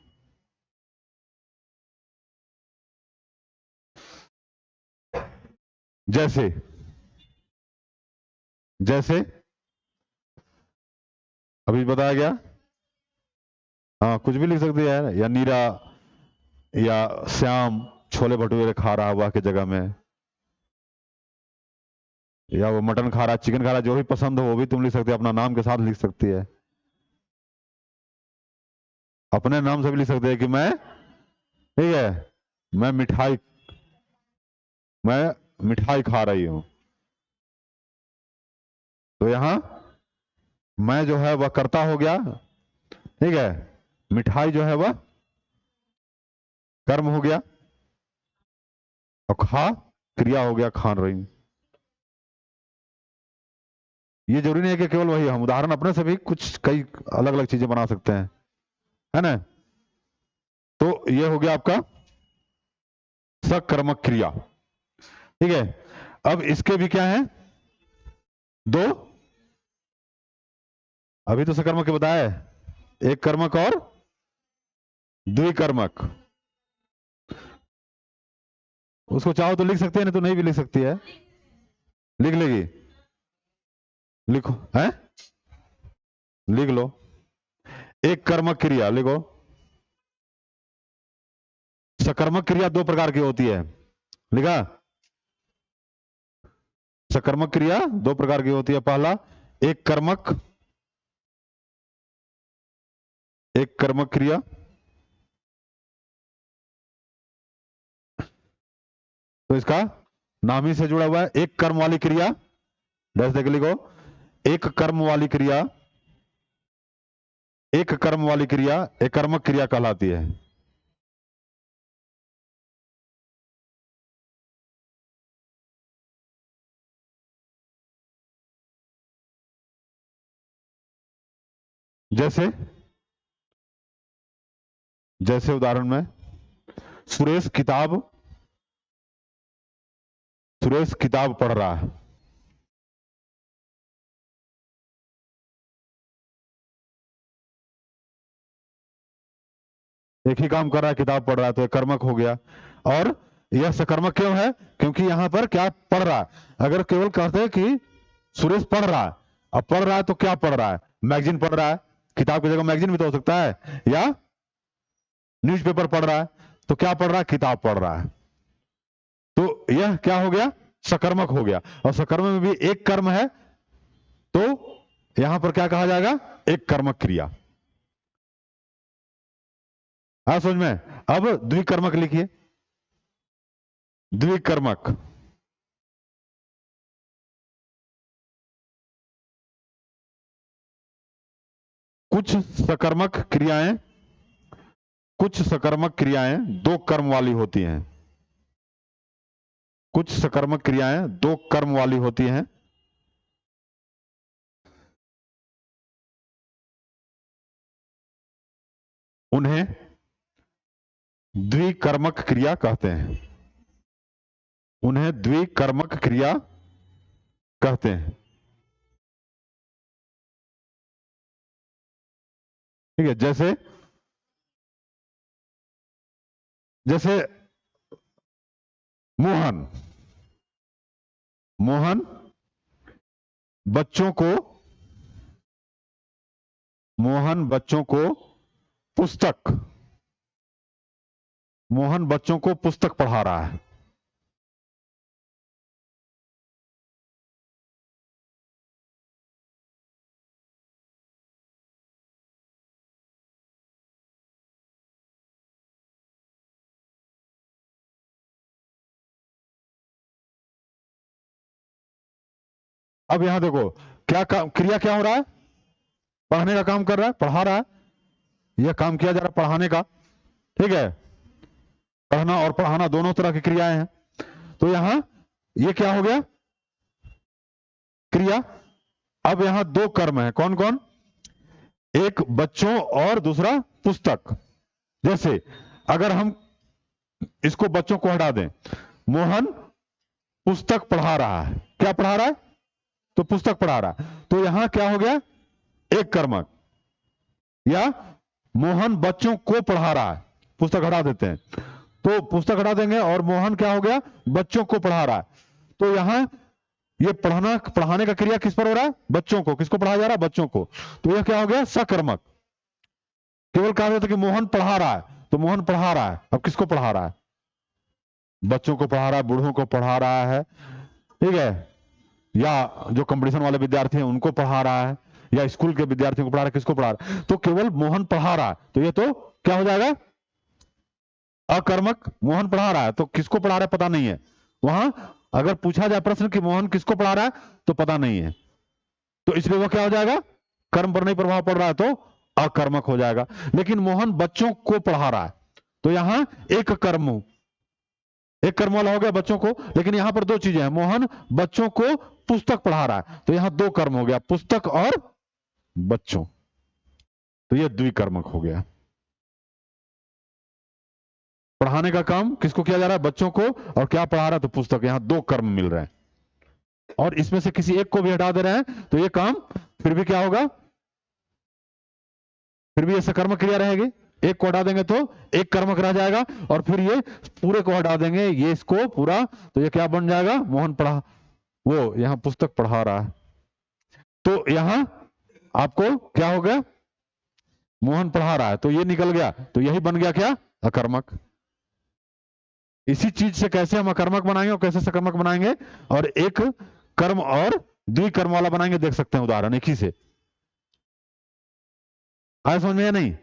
Speaker 1: जैसे, जैसे अभी बताया गया, हाँ कुछ भी लिख सकते हैं, या नीरा, या श्याम छोले भटूरे खा रहा हुआ के जगह में, या वो मटन खा रहा, चिकन खा रहा, जो भी पसंद हो वो भी तुम लिख सकते हो, अपना नाम के साथ लिख सकती है। अपने नाम से भी लिख सकते हैं कि मैं, ठीक है, मैं मिठाई, मैं मिठाई खा रही हूं। तो यहां मैं जो है वह कर्ता हो गया, ठीक है, मिठाई जो है वह कर्म हो गया, और खा क्रिया हो गया, खान रही हूं। ये जरूरी नहीं है कि केवल वही, हम उदाहरण अपने से भी कुछ कई अलग अलग चीजें बना सकते हैं, है ना। तो ये हो गया आपका सकर्मक क्रिया, ठीक है। अब इसके भी क्या है, दो, अभी तो सकर्मक के बताया है, एक कर्मक और द्विकर्मक। उसको चाहो तो लिख सकते हैं, नहीं तो नहीं भी लिख सकती है। लिख लेगी, लिखो है, लिख लो। एक कर्मक क्रिया लिखो। सकर्मक क्रिया दो प्रकार की होती है, लिखा। सकर्मक क्रिया दो प्रकार की होती है। पहला एक कर्मक, एक कर्मक क्रिया, तो इसका नाम ही से जुड़ा हुआ है, एक कर्म वाली क्रिया, डैश देके लिखो, एक कर्म वाली क्रिया, एक कर्म वाली क्रिया एक कर्मक क्रिया कहलाती है। जैसे, जैसे उदाहरण में, सुरेश किताब, सुरेश किताब पढ़ रहा है, एक ही काम कर रहा है, किताब पढ़ रहा है, तो एक कर्मक हो गया। और यह सकर्मक क्यों है, क्योंकि यहां पर क्या पढ़ रहा है। अगर केवल कहते हैं कि सुरेश पढ़ रहा है, अब पढ़ रहा है तो क्या पढ़ रहा है, मैगजीन पढ़ रहा है, किताब की जगह मैगजीन भी तो हो सकता है, या न्यूज़पेपर पढ़ रहा है, तो क्या पढ़ रहा है, किताब पढ़ रहा है। तो यह क्या हो गया, सकर्मक हो गया। और सकर्म में भी एक कर्म है, तो यहां पर क्या कहा जाएगा, एक कर्मक क्रिया। हाँ समझ में। अब द्विकर्मक लिखिए, द्विकर्मक, कुछ सकर्मक क्रियाएं, कुछ सकर्मक क्रियाएं दो कर्म वाली होती हैं, कुछ सकर्मक क्रियाएं दो कर्म वाली होती हैं, उन्हें द्विकर्मक क्रिया कहते हैं, उन्हें द्विकर्मक क्रिया कहते हैं। ठीक है, जैसे जैसे मोहन मोहन बच्चों को मोहन बच्चों को पुस्तक मोहन बच्चों को पुस्तक पढ़ा रहा है। अब यहां देखो, क्या काम, क्रिया क्या हो रहा है? पढ़ने का काम कर रहा है, पढ़ा रहा है। यह काम किया जा रहा है पढ़ाने का। ठीक है, पढ़ना और पढ़ाना दोनों तरह की क्रियाएं हैं। तो यहां ये क्या हो गया? क्रिया। अब यहां दो कर्म है, कौन कौन? एक बच्चों और दूसरा पुस्तक। जैसे अगर हम इसको बच्चों को हटा दें, मोहन पुस्तक पढ़ा रहा है। क्या पढ़ा रहा है? तो पुस्तक पढ़ा रहा है। तो यहां क्या हो गया? एक कर्मक। या मोहन बच्चों को पढ़ा रहा है, पुस्तक हटा देते हैं तो पुस्तक हटा देंगे और मोहन क्या हो गया? बच्चों को पढ़ा रहा है। तो यहां ये पढ़ाना, पढ़ाने का क्रिया किस पर हो रहा है? बच्चों को। किसको पढ़ाया जा रहा है? बच्चों को। तो यह क्या हो गया? सकर्मक। केवल कहा जाता है कि मोहन पढ़ा रहा है, तो मोहन पढ़ा रहा है। अब किसको पढ़ा रहा है? बच्चों को पढ़ा रहा है, बूढ़ों को पढ़ा रहा है। ठीक है, या जो कंपटीशन वाले विद्यार्थी हैं उनको पढ़ा रहा है, या स्कूल के विद्यार्थियों को पढ़ा रहा है। किसको पढ़ा रहा है? तो केवल मोहन पढ़ा रहा है, तो ये तो क्या हो जाएगा? अकर्मक। मोहन पढ़ा रहा है तो किसको पढ़ा रहा है पता नहीं है। वहां अगर पूछा जाए प्रश्न कि मोहन किसको पढ़ा रहा है, तो पता नहीं है, तो इसलिए वह क्या हो जाएगा? कर्म पर नहीं प्रभाव पड़ रहा है, तो अकर्मक हो जाएगा। लेकिन मोहन बच्चों को पढ़ा रहा है, तो यहां एक कर्म, एक कर्म वाला हो गया बच्चों को। लेकिन यहां पर दो चीजें हैं, मोहन बच्चों को पुस्तक पढ़ा रहा है, तो यहां दो कर्म हो गया, पुस्तक और बच्चों। तो यह द्विकर्मक हो गया। पढ़ाने का काम किसको किया जा रहा है? बच्चों को। और क्या पढ़ा रहा है? तो पुस्तक। यहां दो कर्म मिल रहे हैं, और इसमें से किसी एक को भी हटा दे रहे हैं तो ये काम फिर भी क्या होगा? फिर भी ये सकर्मक क्रिया रहेगी। एक को हटा देंगे तो एक कर्मक रह जाएगा, और फिर ये पूरे को हटा देंगे, ये इसको पूरा, तो ये क्या बन जाएगा? मोहन पढ़ा, वो यहां पुस्तक पढ़ा रहा है। तो यहां आपको क्या हो गया? मोहन पढ़ा रहा है, तो ये निकल गया, तो यही बन गया क्या? अकर्मक। इसी चीज से कैसे हम अकर्मक बनाएंगे और कैसे सकर्मक बनाएंगे, और एक कर्म और द्विकर्म वाला बनाएंगे, देख सकते हैं उदाहरण एक ही से। आया समझ में या नहीं?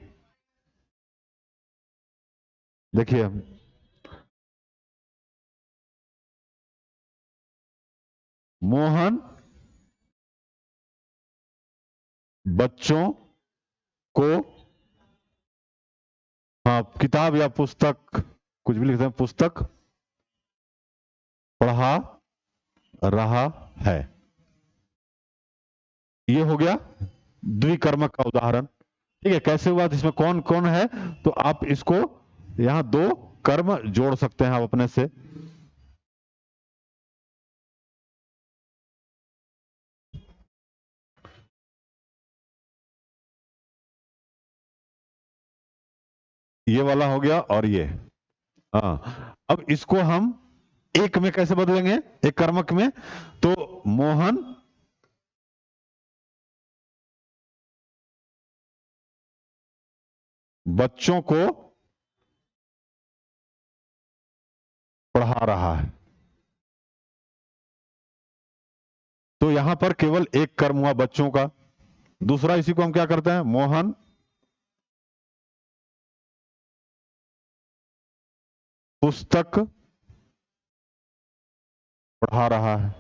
Speaker 1: देखिए, मोहन बच्चों को, हाँ, किताब या पुस्तक, कुछ भी लिखते हैं, पुस्तक पढ़ा रहा है। ये हो गया द्विकर्मक का उदाहरण। ठीक है, कैसे हुआ? तो इसमें कौन कौन है, तो आप इसको यहां दो कर्म जोड़ सकते हैं आप अपने से। ये वाला हो गया और ये। हाँ, अब इसको हम एक में कैसे बदलेंगे? एक कर्मक में। तो मोहन बच्चों को पढ़ा रहा है, तो यहां पर केवल एक कर्म हुआ बच्चों का। दूसरा, इसी को हम क्या करते हैं? मोहन पुस्तक पढ़ा रहा है,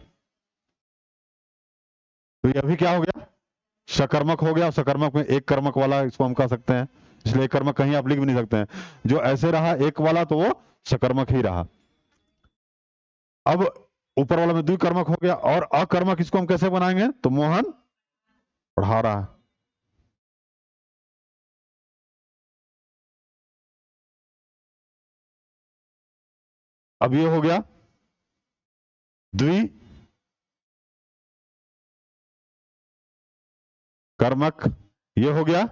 Speaker 1: तो यह भी क्या हो गया? सकर्मक हो गया। सकर्मक में एक कर्मक वाला इसको हम कह सकते हैं, इसलिए कर्मक कहीं आप लिख भी नहीं सकते हैं। जो ऐसे रहा एक वाला, तो वो सकर्मक ही रहा। अब ऊपर वाला में द्विकर्मक हो गया, और अकर्मक इसको हम कैसे बनाएंगे? तो मोहन पढ़ा रहा है। अब ये हो गया द्विकर्मक। ये हो गया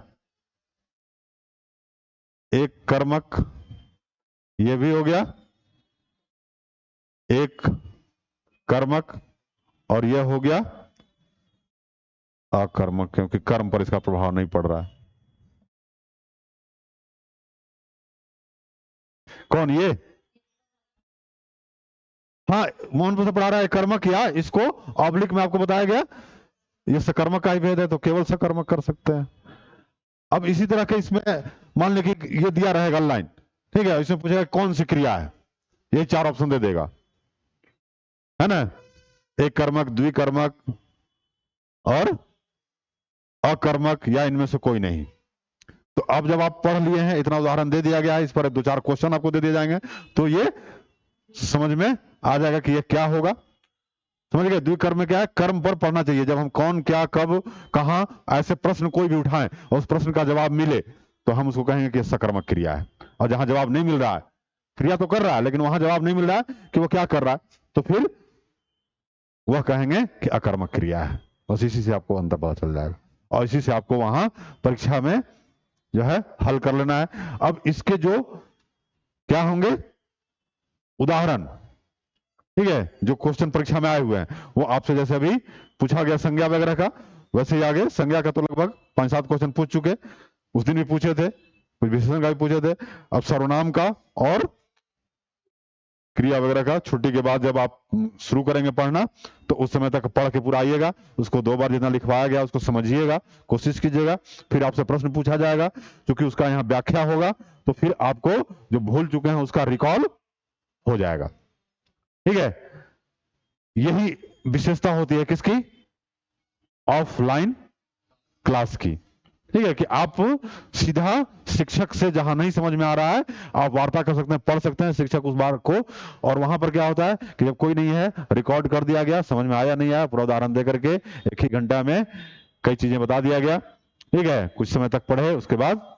Speaker 1: एक कर्मक, ये भी हो गया एक कर्मक, और यह हो गया अकर्मक, क्योंकि कर्म पर इसका प्रभाव नहीं पड़ रहा है। कौन ये? हाँ, मोहन से पढ़ा रहा है कर्मक, या इसको ऑब्लिक में आपको बताया गया ये सकर्मक का ही भेद है, तो केवल सकर्मक कर सकते हैं। अब इसी तरह के इसमें मान लीजिए कि ये दिया रहेगा लाइन, ठीक है, इसमें पूछेगा कौन सी क्रिया है, ये 4 ऑप्शन दे देगा, है ना, एक कर्मक, द्विकर्मक और अकर्मक, या इनमें से कोई नहीं। तो अब जब आप पढ़ लिए हैं, इतना उदाहरण दे दिया गया है, इस पर 2-4 क्वेश्चन आपको दे दिए जाएंगे, तो ये समझ में आ जाएगा कि ये क्या होगा। समझ गए? द्विकर्म में क्या है, कर्म पर पढ़ना चाहिए। जब हम कौन, क्या, कब, कहां, ऐसे प्रश्न कोई भी उठाएं और उस प्रश्न का जवाब मिले तो हम उसको कहेंगे कि सकर्मक क्रिया है। और जहां जवाब नहीं मिल रहा है, क्रिया तो कर रहा है लेकिन वहां जवाब नहीं मिल रहा है कि वो क्या कर रहा है, तो फिर वह कहेंगे कि अकर्मक क्रिया है। बस इसी से आपको अंतर पता चल जाएगा और इसी से आपको वहां परीक्षा में जो है हल कर लेना है। अब इसके जो क्या होंगे उदाहरण, ठीक है, जो क्वेश्चन परीक्षा में आए हुए हैं वो आपसे जैसे अभी पूछा गया संज्ञा वगैरह का, वैसे ही आगे संज्ञा का तो लगभग 5-7 क्वेश्चन पूछ चुके, उस दिन भी पूछे थे, कुछ विशेषण का भी पूछे थे। अब सर्वनाम का और क्रिया वगैरह का छुट्टी के बाद जब आप शुरू करेंगे पढ़ना तो उस समय तक पढ़ के पूरा आइएगा, उसको 2 बार जितना लिखवाया गया उसको समझिएगा, कोशिश कीजिएगा, फिर आपसे प्रश्न पूछा जाएगा, क्योंकि उसका यहाँ व्याख्या होगा, तो फिर आपको जो भूल चुके हैं उसका रिकॉल हो जाएगा। ठीक है, यही विशेषता होती है किसकी, ऑफलाइन क्लास की। ठीक है, कि आप सीधा शिक्षक से जहां नहीं समझ में आ रहा है आप वार्ता कर सकते हैं, पढ़ सकते हैं शिक्षक उस बार को, और वहां पर क्या होता है कि जब कोई नहीं है रिकॉर्ड कर दिया गया, समझ में आया नहीं आया पूरा उदाहरण दे करके 1 ही घंटा में कई चीजें बता दिया गया। ठीक है, कुछ समय तक पढ़े, उसके बाद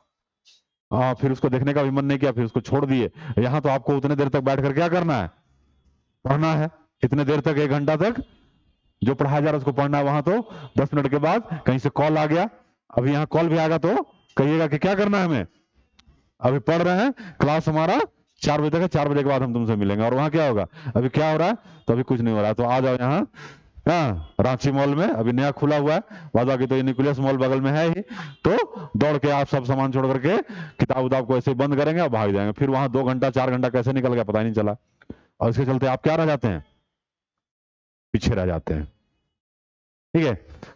Speaker 1: फिर उसको देखने का भी मन नहीं किया, फिर उसको छोड़ दिए। यहाँ तो आपको उतने देर तक बैठ कर क्या करना है, पढ़ना है। इतने देर तक 1 घंटा तक जो पढ़ाया जा रहा है उसको पढ़ना है। वहां तो 10 मिनट के बाद कहीं से कॉल आ गया, अभी यहाँ कॉल भी आएगा तो कहिएगा कि क्या करना है हमें, अभी पढ़ रहे हैं, क्लास हमारा 4 बजे तक है, 4 बजे के बाद हम तुमसे मिलेंगे। और वहां क्या होगा, अभी क्या हो रहा है, तो अभी कुछ नहीं हो रहा है, तो आ जाओ यहाँ, हाँ, रांची मॉल में अभी नया खुला हुआ है, बाद बाकी तो ये न्यूक्लियस मॉल बगल में है ही, तो दौड़ के आप सब सामान छोड़ करके किताब उताब को ऐसे बंद करेंगे और भाग जाएंगे। फिर वहां 2 घंटा 4 घंटा कैसे निकल गया पता ही नहीं चला, और इसके चलते आप क्या रह जाते हैं, पीछे रह जाते हैं। ठीक है,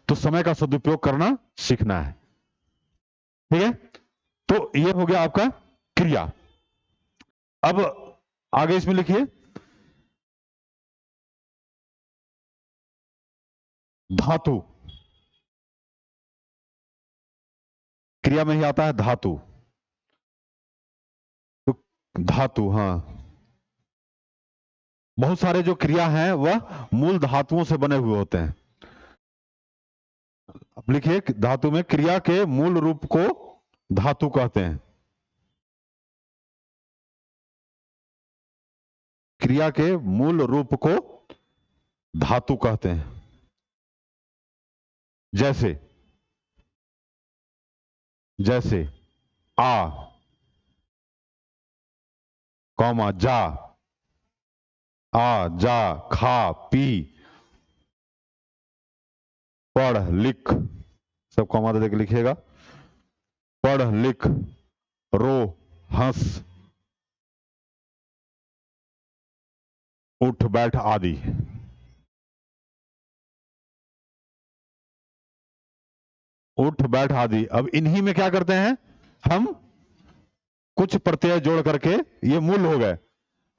Speaker 1: तो समय का सदुपयोग करना सीखना है। ठीक है, तो ये हो गया आपका क्रिया। अब आगे इसमें लिखिए धातु, क्रिया में ही आता है धातु, तो धातु, हाँ, बहुत सारे जो क्रिया हैं वह मूल धातुओं से बने हुए होते हैं। अब लिखिए धातु में क्रिया के मूल रूप को धातु कहते हैं, क्रिया के मूल रूप को धातु कहते हैं। जैसे जैसे आ, कौमा, जा, आ जा, खा, पी, पढ़, लिख, सब कौमा दे के लिखिएगा, पढ़, लिख, रो, हंस, उठ, बैठ आदि। उठ, बैठ आदि। अब इन्हीं में क्या करते हैं हम, कुछ प्रत्यय जोड़ करके, ये मूल हो गए,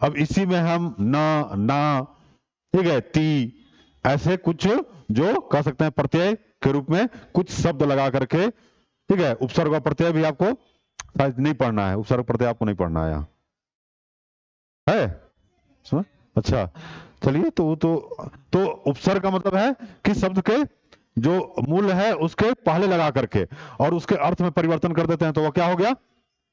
Speaker 1: अब इसी में हम न, ना, ठीक है, ती, ऐसे कुछ जो कह सकते हैं प्रत्यय के रूप में कुछ शब्द लगा करके, ठीक है, उपसर्ग और प्रत्यय भी आपको शायद नहीं पढ़ना है, उपसर्ग प्रत्यय आपको नहीं पढ़ना है यहाँ, है समझ? अच्छा, चलिए, तो उपसर्ग का मतलब है कि शब्द के जो मूल है उसके पहले लगा करके और उसके अर्थ में परिवर्तन कर देते हैं, तो वह क्या हो गया,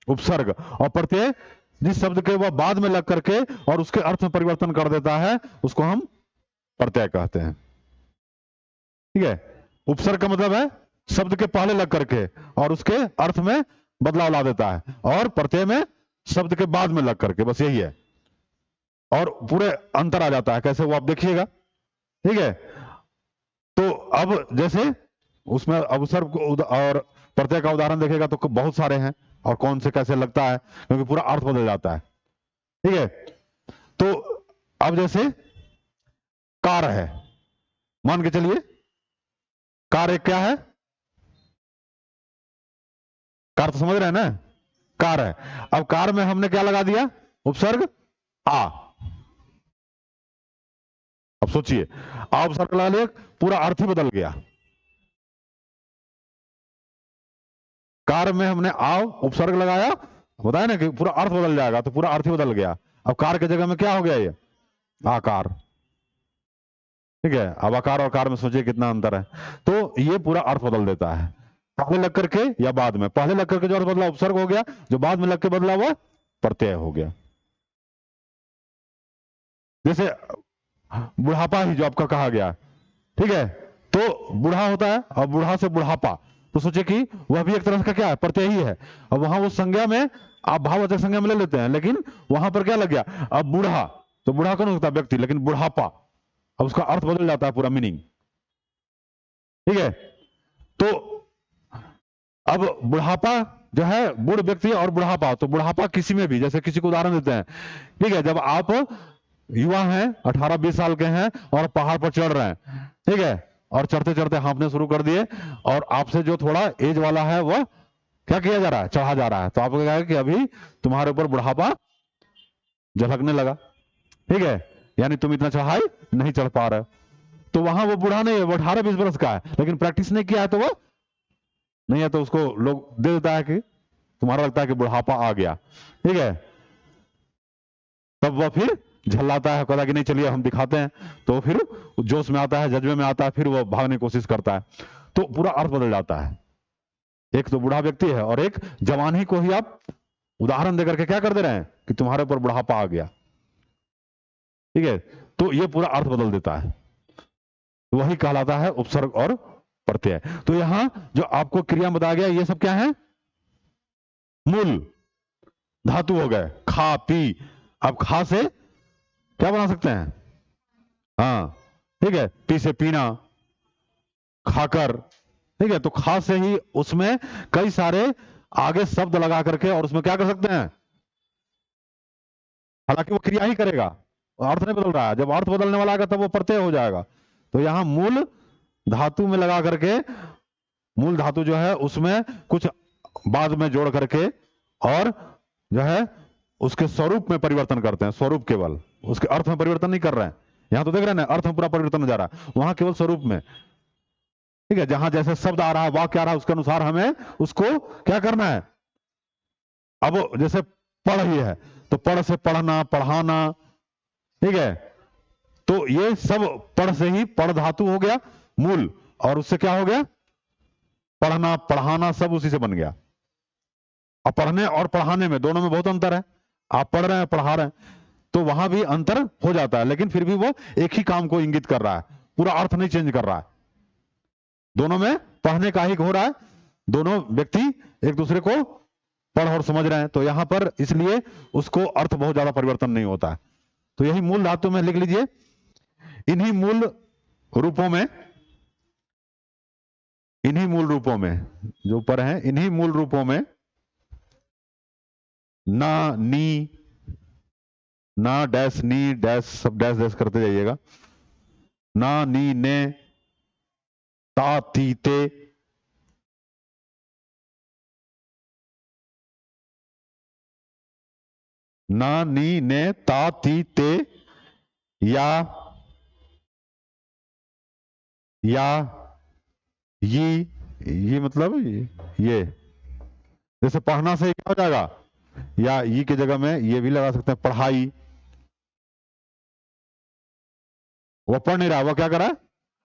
Speaker 1: उपसर्ग। और प्रत्यय जिस शब्द के वह बाद में लग करके और उसके अर्थ में परिवर्तन कर देता है उसको हम प्रत्यय कहते हैं। ठीक है, उपसर्ग का मतलब है शब्द के पहले लग करके और उसके अर्थ में बदलाव ला देता है, और प्रत्यय में शब्द के बाद में लग करके, बस यही है, और पूरे अंतर आ जाता है। कैसे, वो आप देखिएगा, ठीक है। तो अब जैसे उसमें उपसर्ग और प्रत्यय का उदाहरण देखेगा तो बहुत सारे हैं, और कौन से कैसे लगता है, क्योंकि पूरा अर्थ बदल जाता है, ठीक है। तो अब जैसे कार है, मान के चलिए कार एक क्या है, कार तो समझ रहे हैं ना, कार है। अब कार में हमने क्या लगा दिया, उपसर्ग आ। अब सोचिए, आ उपसर्ग लगा लिया, पूरा अर्थ ही बदल गया। कार में हमने आ उपसर्ग लगाया, बताया ना कि पूरा अर्थ बदल जाएगा, तो पूरा अर्थ ही बदल गया। अब कार की जगह में क्या हो गया, ये आकार, ठीक है। अब आकार और कार में सोचिए कितना अंतर है। तो ये पूरा अर्थ बदल देता है, पहले लग करके या बाद में। पहले लग करके जो अर्थ बदला उपसर्ग हो गया, जो बाद में लग के बदला वो प्रत्यय हो गया। जैसे बुढ़ापा ही जो आपका कहा गया, ठीक है, तो बूढ़ा होता है, और बूढ़ा से बुढ़ापा, तो सोचे कि वह भी एक तरह का क्या है, प्रत्यय ही है। अब वहां उस संज्ञा में आप भाववाचक संज्ञा में ले लेते हैं, लेकिन वहां पर क्या लग गया, अब बूढ़ा, तो बूढ़ा कौन होता है, व्यक्ति, लेकिन बुढ़ापा, अब उसका अर्थ बदल जाता है, पूरा मीनिंग, ठीक है। तो अब बुढ़ापा जो है, बूढ़ व्यक्ति और बुढ़ापा, तो बुढ़ापा किसी में भी, जैसे किसी को उदाहरण देते हैं, ठीक है, जब आप युवा हैं, 18-20 साल के हैं, और पहाड़ पर चढ़ रहे हैं, ठीक है, और चढ़ते चढ़ते हाँफने शुरू कर दिए, और आपसे जो थोड़ा एज वाला है वह क्या किया जा रहा है, चढ़ा जा रहा है, तो आपको कहेगा कि अभी तुम्हारे ऊपर बुढ़ापा झलकने लगा, ठीक है, यानी तुम इतना चढ़ाई नहीं चढ़ पा रहे। तो वहां वो बूढ़ा नहीं है, वो 18-20 वर्ष का है, लेकिन प्रैक्टिस नहीं किया है, तो वो नहीं है, तो उसको लोग दे देता है कि तुम्हारा लगता है कि बुढ़ापा आ गया, ठीक है। तब वह फिर झल्लाता है, कहता कि नहीं चलिए हम दिखाते हैं, तो फिर जोश में आता है, जज्बे में आता है, फिर वो भागने की कोशिश करता है, तो पूरा अर्थ बदल जाता है। एक तो बूढ़ा व्यक्ति है, और एक जवान ही को ही आप उदाहरण देकर के क्या कर दे रहे हैं कि तुम्हारे ऊपर बुढ़ापा आ गया, ठीक है। तो ये पूरा अर्थ बदल देता है, वही कहलाता है उपसर्ग और प्रत्यय। तो यहां जो आपको क्रिया बताया गया, ये सब क्या है, मूल धातु हो गए, खा पी। अब खा से क्या बना सकते हैं, हाँ, ठीक है, पी से पीना, खाकर, ठीक है। तो खा से ही उसमें कई सारे आगे शब्द लगा करके, और उसमें क्या कर सकते हैं, हालांकि वो क्रिया ही करेगा, अर्थ नहीं बदल रहा है, जब अर्थ बदलने वाला आएगा तब वो प्रत्यय हो जाएगा। तो यहां मूल धातु में लगा करके, मूल धातु जो है उसमें कुछ बाद में जोड़ करके, और जो है उसके स्वरूप में परिवर्तन करते हैं, स्वरूप केवल, उसके अर्थ में परिवर्तन नहीं कर रहे हैं। यहां तो देख रहे हैं ना, अर्थ में पूरा परिवर्तन हो जा रहा है, वहां केवल स्वरूप में, ठीक है। जहां जैसे शब्द आ रहा है, वाक्य आ रहा है, उसके अनुसार हमें उसको क्या करना है। अब जैसे पढ़ ही है, तो पढ़ से पढ़ना, पढ़ाना, ठीक है। तो ये सब पढ़ से ही पढ़ धातु हो गया मूल, और उससे क्या हो गया, पढ़ना, पढ़ाना, सब उसी से बन गया। अब पढ़ने और पढ़ाने में, दोनों में बहुत अंतर है। आप पढ़ रहे हैं, पढ़ा रहे हैं, तो वहां भी अंतर हो जाता है, लेकिन फिर भी वो एक ही काम को इंगित कर रहा है, पूरा अर्थ नहीं चेंज कर रहा है। दोनों में पढ़ने का ही हो रहा है, दोनों व्यक्ति एक दूसरे को पढ़ और समझ रहे हैं, तो यहां पर इसलिए उसको अर्थ बहुत ज्यादा परिवर्तन नहीं होता है। तो यही मूल धातु में लिख लीजिए, इन्हीं मूल रूपों में, इन्हीं मूल रूपों में जो ऊपर है, इन्हीं मूल रूपों में ना, नी, ना, डैश, नी, डैश, सब डैश डैश करते जाइएगा, ना, नी, ने, ता, ती, ते, ना, नी, ने, ता, ती, ते, या ये मतलब ये, जैसे पढ़ना से क्या हो जाएगा, या ये की जगह में ये भी लगा सकते हैं, पढ़ाई। वो पढ़ नहीं रहा, वो क्या कर रहा है,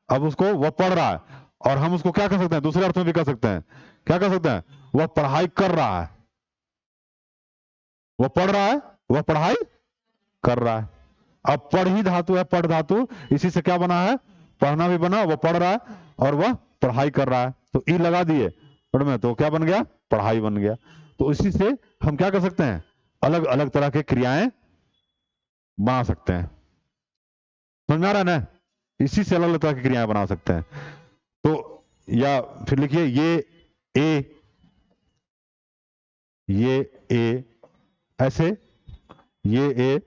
Speaker 1: अब उसको वो पढ़ रहा है, और हम उसको क्या कर सकते हैं, दूसरे अर्थ में भी कर सकते हैं, क्या कर सकते हैं, वह पढ़ाई कर रहा है, वो पढ़ रहा है, वह पढ़ाई कर रहा है। अब पढ़ ही धातु है, पढ़ धातु, इसी से क्या बना है, पढ़ना भी बना, वो पढ़ रहा है और वह पढ़ाई कर रहा है, तो ई लगा दिए, में, तो क्या बन गया? पढ़ाई बन गया। तो इसी से हम क्या कर सकते हैं? अलग अलग तरह के क्रियाएं बना सकते हैं। समझ में आ रहा है ना? इसी से अलग अलग तरह की क्रियाएं बना सकते हैं। तो या फिर लिखिए ये ए ऐसे, ये ए,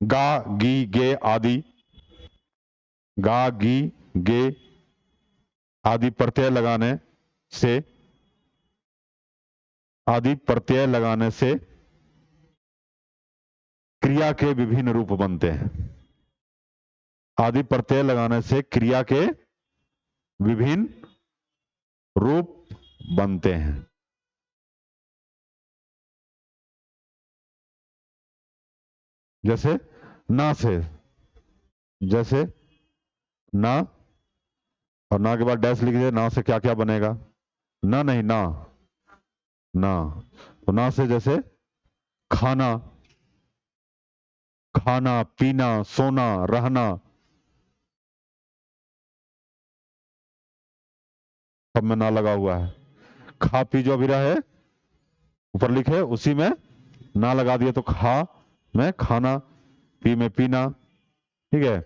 Speaker 1: गा गी गे आदि, गा गी गे आदि प्रत्यय लगाने से, आदि प्रत्यय लगाने से क्रिया के विभिन्न रूप बनते हैं। आदि प्रत्यय लगाने से क्रिया के विभिन्न रूप बनते हैं। जैसे ना से, जैसे ना, और ना के बाद डैश लिख दे, ना से क्या क्या बनेगा? ना नहीं ना, ना। तो ना से जैसे खाना, खाना पीना सोना रहना, सब में ना लगा हुआ है। खा पी जो भी रहे ऊपर लिखे उसी में ना लगा दिए, तो खा में खाना, पी में पीना, ठीक है,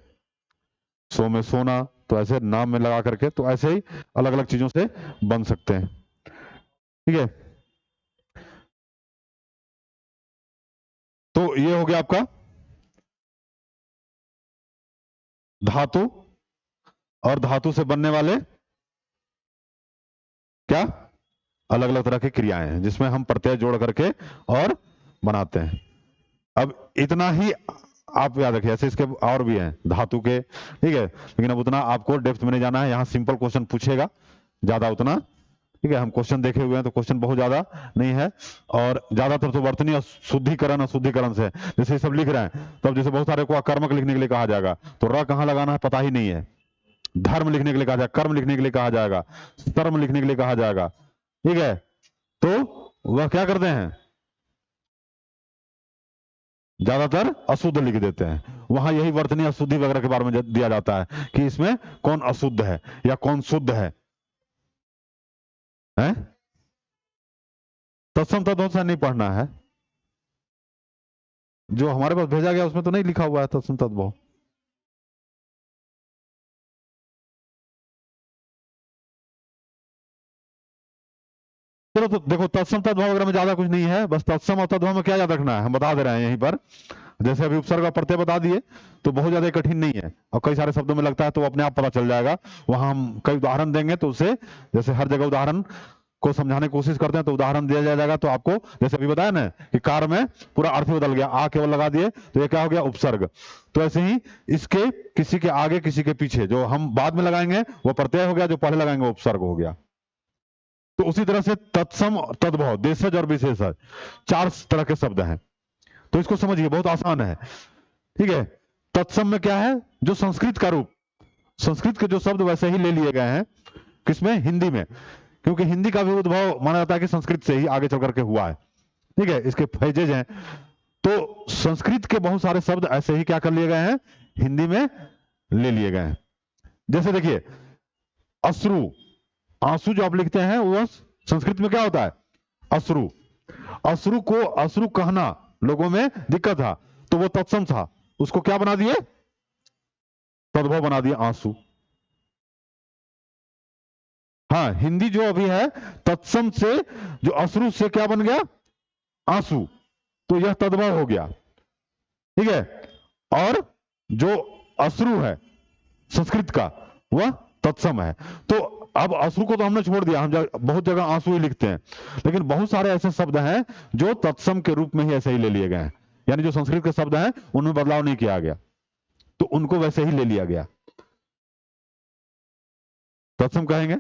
Speaker 1: सो में सोना, तो ऐसे नाम में लगा करके, तो ऐसे ही अलग अलग चीजों से बन सकते हैं। ठीक है, तो ये हो गया आपका धातु और धातु से बनने वाले क्या अलग अलग तरह की क्रियाएं हैं जिसमें हम प्रत्यय जोड़ करके और बनाते हैं। अब इतना ही आप याद रखिए, ऐसे इसके और भी हैं धातु के, ठीक है, लेकिन अब उतना आपको डेप्थ में नहीं जाना है। यहाँ सिंपल क्वेश्चन पूछेगा ज्यादा उतना, ठीक है, हम क्वेश्चन देखे हुए हैं तो क्वेश्चन बहुत ज्यादा नहीं है, और ज्यादातर तो वर्तनी शुद्धिकरण अशुद्धिकरण से, जैसे ये सब लिख रहे हैं तो अब जैसे बहुत सारे को अकर्मक लिखने के लिए कहा जाएगा तो र कहाँ लगाना है पता ही नहीं है, धर्म लिखने के लिए कहा जाएगा, कर्म लिखने के लिए कहा जाएगा, कर्म लिखने के लिए कहा जाएगा, ठीक है, तो वह क्या करते हैं ज्यादातर अशुद्ध लिख देते हैं। वहां यही वर्तनी अशुद्धि वगैरह के बारे में दिया जाता है कि इसमें कौन अशुद्ध है या कौन शुद्ध है, हैं? तत्सम तद्भव नहीं पढ़ना है, जो हमारे पास भेजा गया उसमें तो नहीं लिखा हुआ है तत्सम तद्भव। चलो तो देखो तत्सम तद्भव वगैरह में ज्यादा कुछ नहीं है, बस तत्सम और तद्भव में क्या याद रखना है हम बता दे रहे हैं यहीं पर। जैसे अभी उपसर्ग और प्रत्यय बता दिए तो बहुत ज्यादा कठिन नहीं है, और कई सारे शब्दों में लगता है तो अपने आप पता चल जाएगा। वहां हम कई उदाहरण देंगे तो उसे, जैसे हर जगह उदाहरण को समझाने की कोशिश करते हैं तो उदाहरण दिया जाएगा, तो आपको जैसे अभी बताया ना कि कार में पूरा अर्थ बदल गया, आ केवल लगा दिए तो ये क्या हो गया उपसर्ग। तो ऐसे ही इसके किसी के आगे किसी के पीछे जो हम बाद में लगाएंगे वो प्रत्यय हो गया, जो पहले लगाएंगे वो उपसर्ग हो गया। तो उसी तरह से तत्सम तद्भव देशज और विशेषज चार तरह के शब्द हैं, तो इसको समझिए बहुत आसान है, ठीक है। तत्सम में क्या है, जो संस्कृत का रूप, संस्कृत के जो शब्द वैसे ही ले लिए गए हैं, किसमें हिंदी में, क्योंकि हिंदी का भी उद्भव माना जाता है कि संस्कृत से ही आगे चल करके हुआ है, ठीक है, इसके फैजेज हैं। तो संस्कृत के बहुत सारे शब्द ऐसे ही क्या कर लिए गए हैं हिंदी में ले लिए गए हैं। जैसे देखिए अश्रु, आंसू जो आप लिखते हैं वो संस्कृत में क्या होता है अश्रु, अश्रु को अश्रु कहना लोगों में दिक्कत था तो वो तत्सम था, उसको क्या बना दिए तद्भव बना दिया आंसू। हाँ हिंदी जो अभी है तत्सम से जो अश्रु से क्या बन गया आंसू, तो यह तद्भव हो गया, ठीक है। और जो अश्रु है संस्कृत का वह तत्सम है। तो अब अश्रु को तो हमने छोड़ दिया, हम बहुत जगह आंसू ही लिखते हैं, लेकिन बहुत सारे ऐसे शब्द हैं जो तत्सम के रूप में ही ऐसे ही ले लिए गए हैं, यानी जो संस्कृत के शब्द हैं उनमें बदलाव नहीं किया गया, तो उनको वैसे ही ले लिया गया, तत्सम कहेंगे।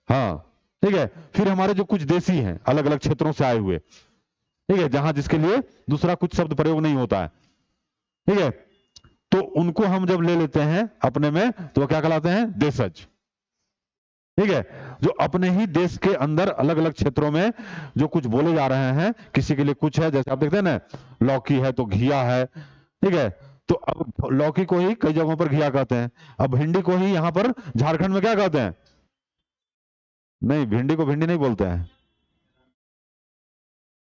Speaker 1: हाँ ठीक है, फिर हमारे जो कुछ देशी हैं अलग अलग क्षेत्रों से आए हुए, ठीक है, जहां जिसके लिए दूसरा कुछ शब्द प्रयोग नहीं होता है, ठीक है, तो उनको हम जब ले लेते हैं अपने में तो क्या कहलाते हैं देशज, ठीक है, जो अपने ही देश के अंदर अलग अलग क्षेत्रों में जो कुछ बोले जा रहे हैं, किसी के लिए कुछ है, जैसे आप देखते हैं ना लौकी है तो घिया है, ठीक है, तो अब लौकी को ही कई जगहों पर घिया कहते हैं, अब भिंडी को ही यहां पर झारखंड में क्या कहते हैं नहीं, भिंडी को भिंडी नहीं बोलते हैं।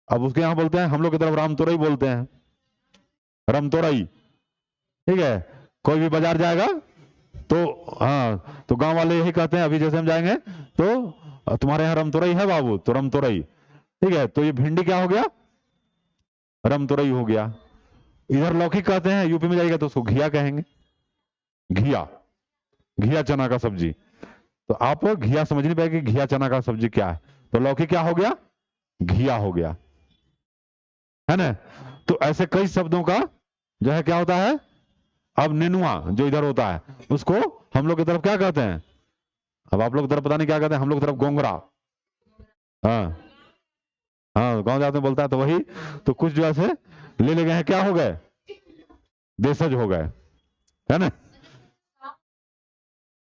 Speaker 1: अब उसके यहाँ बोलते हैं, हम लोग की तरफ रामतोरई बोलते हैं, रामतोरई। ठीक है, कोई भी बाजार जाएगा तो, हाँ, तो गांव वाले यही कहते हैं, अभी जैसे हम जाएंगे तो तुम्हारे यहाँ रामतोरई है बाबू, तो रामतोरई। ठीक है, तो ये भिंडी क्या हो गया, रामतोरई हो गया। इधर लौकी कहते हैं, यूपी में जाएगा तो उसको घिया कहेंगे, घिया, घिया चना का सब्जी। तो आप घिया समझ नहीं पाएंगे घिया चना का सब्जी क्या है, तो लौकी क्या हो गया, घिया हो गया, है ना। तो ऐसे कई शब्दों का जो है क्या होता है। अब नेनुआ जो इधर होता है उसको हम लोग की तरफ क्या कहते हैं, अब आप लोग की तरफ पता नहीं क्या कहते हैं, हम लोग की तरफ गोंगरा। हाँ, हाँ, गांव जाते बोलता है तो वही। तो कुछ जो ऐसे ले गए हैं, क्या हो गए, देशज हो गए, है ना।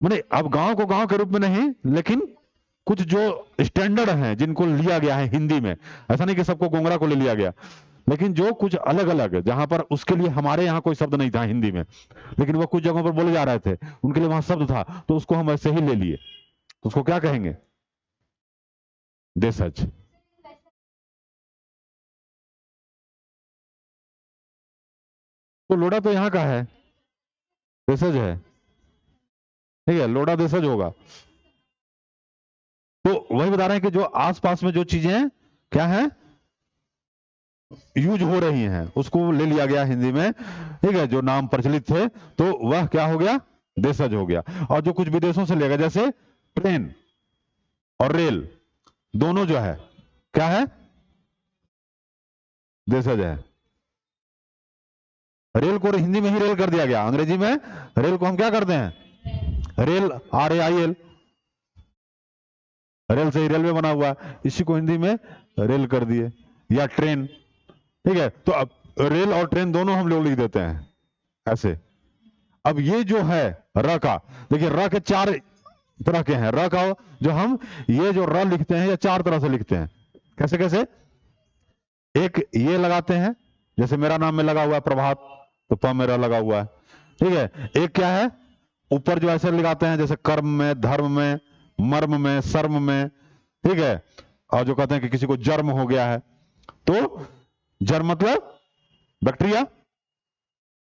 Speaker 1: मैंने अब गांव को गांव के रूप में नहीं, लेकिन कुछ जो स्टैंडर्ड हैं जिनको लिया गया है हिंदी में, ऐसा नहीं कि सबको गोंगरा को ले लिया गया, लेकिन जो कुछ अलग अलग जहां पर उसके लिए हमारे यहाँ कोई शब्द नहीं था हिंदी में, लेकिन वो कुछ जगहों पर बोले जा रहे थे, उनके लिए वहां शब्द था, तो उसको हम ऐसे ही ले लिए, तो उसको क्या कहेंगे, देशज। तो लोड़ा तो यहाँ का है, देशज है। ठीक है, लोड़ा देशज होगा। तो वही बता रहे हैं कि जो आसपास में जो चीजें क्या है, यूज हो रही हैं, उसको ले लिया गया हिंदी में। ठीक है, जो नाम प्रचलित थे तो वह क्या हो गया, देशज हो गया। और जो कुछ विदेशों से लिया गया, जैसे ट्रेन और रेल, दोनों जो है क्या है, देशज है। रेल को हिंदी में ही रेल कर दिया गया, अंग्रेजी में रेल को हम क्या करते हैं, रेल, RAIL, रेल से ही रेलवे बना हुआ है, इसी को हिंदी में रेल कर दिए, या ट्रेन। ठीक है, तो अब रेल और ट्रेन दोनों हम लोग लिख देते हैं ऐसे। अब ये जो है र का, देखिए र के चार तरह के हैं, र का जो हम ये जो र लिखते हैं, ये चार तरह से लिखते हैं। कैसे कैसे, एक ये लगाते हैं, जैसे मेरा नाम में लगा हुआ है प्रभात, तो प मेरा लगा हुआ है। ठीक है, एक क्या है, ऊपर जो ऐसे लगाते हैं, जैसे कर्म में, धर्म में, मर्म में, शर्म में। ठीक है, और जो कहते हैं कि किसी को जर्म हो गया है, तो जर्म मतलब बैक्टीरिया,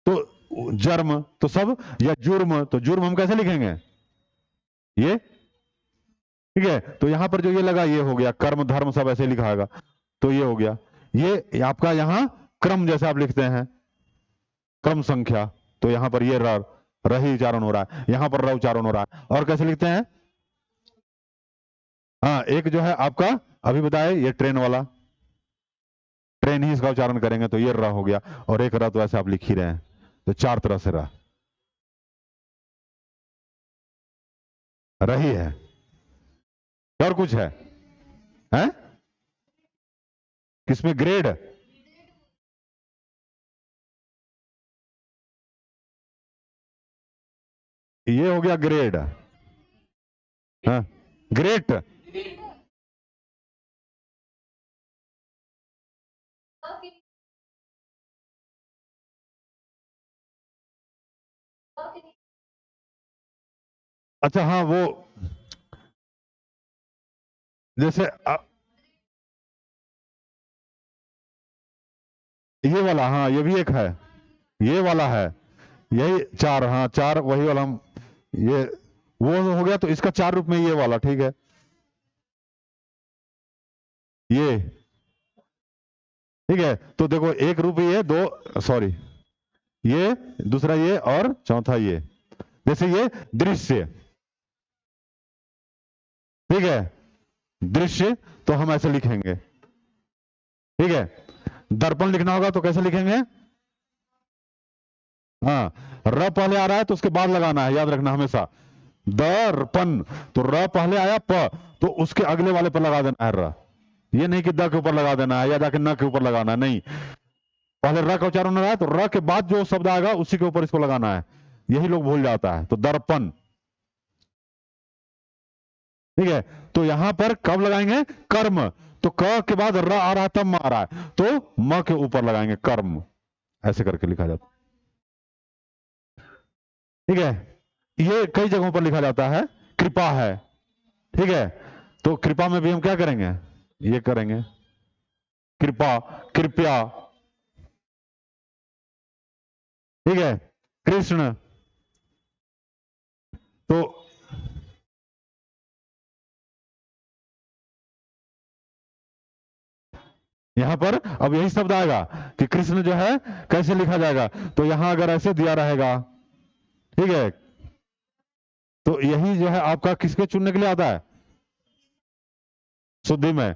Speaker 1: तो जर्म तो सब, या जुर्म, तो जुर्म हम कैसे लिखेंगे, ये। ठीक है, तो यहां पर जो ये लगा, ये हो गया कर्म धर्म सब ऐसे लिखाएगा, तो ये हो गया। ये आपका यहां क्रम जैसे आप लिखते हैं, क्रम संख्या, तो यहां पर ये रही उच्चारण हो रहा है, यहां पर र उच्चारण हो रहा है। और कैसे लिखते हैं, हाँ, एक जो है आपका अभी बताए, ये ट्रेन वाला, ट्रेन ही इसका उच्चारण करेंगे तो ये र हो गया, और एक र तो ऐसे आप लिख ही रहे हैं, तो चार तरह से रही है। और कुछ है, हैं? किसमें ग्रेड, ये हो गया ग्रेड, हाँ, ग्रेट। अच्छा, हाँ, वो जैसे ये वाला, हाँ, ये भी एक है, ये वाला है, यही चार, हाँ, चार वही वाला हम, ये वो हो गया, तो इसका चार रूप में ये वाला, ठीक है, ये। ठीक है, तो देखो एक रूप ये, दो, सॉरी, ये, दूसरा ये, और चौथा ये। जैसे ये दृश्य, ठीक है, दृश्य, तो हम ऐसे लिखेंगे। ठीक है, दर्पण लिखना होगा तो कैसे लिखेंगे, हाँ, र पहले आ रहा है तो उसके बाद लगाना है, याद रखना हमेशा, दर्पण, तो र पहले आया, प, तो उसके अगले वाले पर लगा देना है र। ये नहीं कि द के ऊपर लगा देना है, या जाके न के ऊपर लगाना है, नहीं, पहले र का उच्चारण हो रहा है तो र के बाद जो शब्द आएगा उसी के ऊपर इसको लगाना है, यही लोग भूल जाता है, तो दर्पण। ठीक है, तो यहां पर कब लगाएंगे, कर्म, तो क के बाद र आ रहा है तब म आ रहा है, तो म के ऊपर लगाएंगे कर्म, ऐसे करके लिखा जाता है। ठीक है, ये कई जगहों पर लिखा जाता है, कृपा है। ठीक है, तो कृपा में भी हम क्या करेंगे, ये करेंगे, कृपा, कृपया, ठीक है, कृष्ण। तो यहां पर अब यही शब्द आएगा कि कृष्ण जो है कैसे लिखा जाएगा, तो यहां अगर ऐसे दिया रहेगा, ठीक है, तो यही जो है आपका किसके चुनने के लिए आता है, शुद्धि में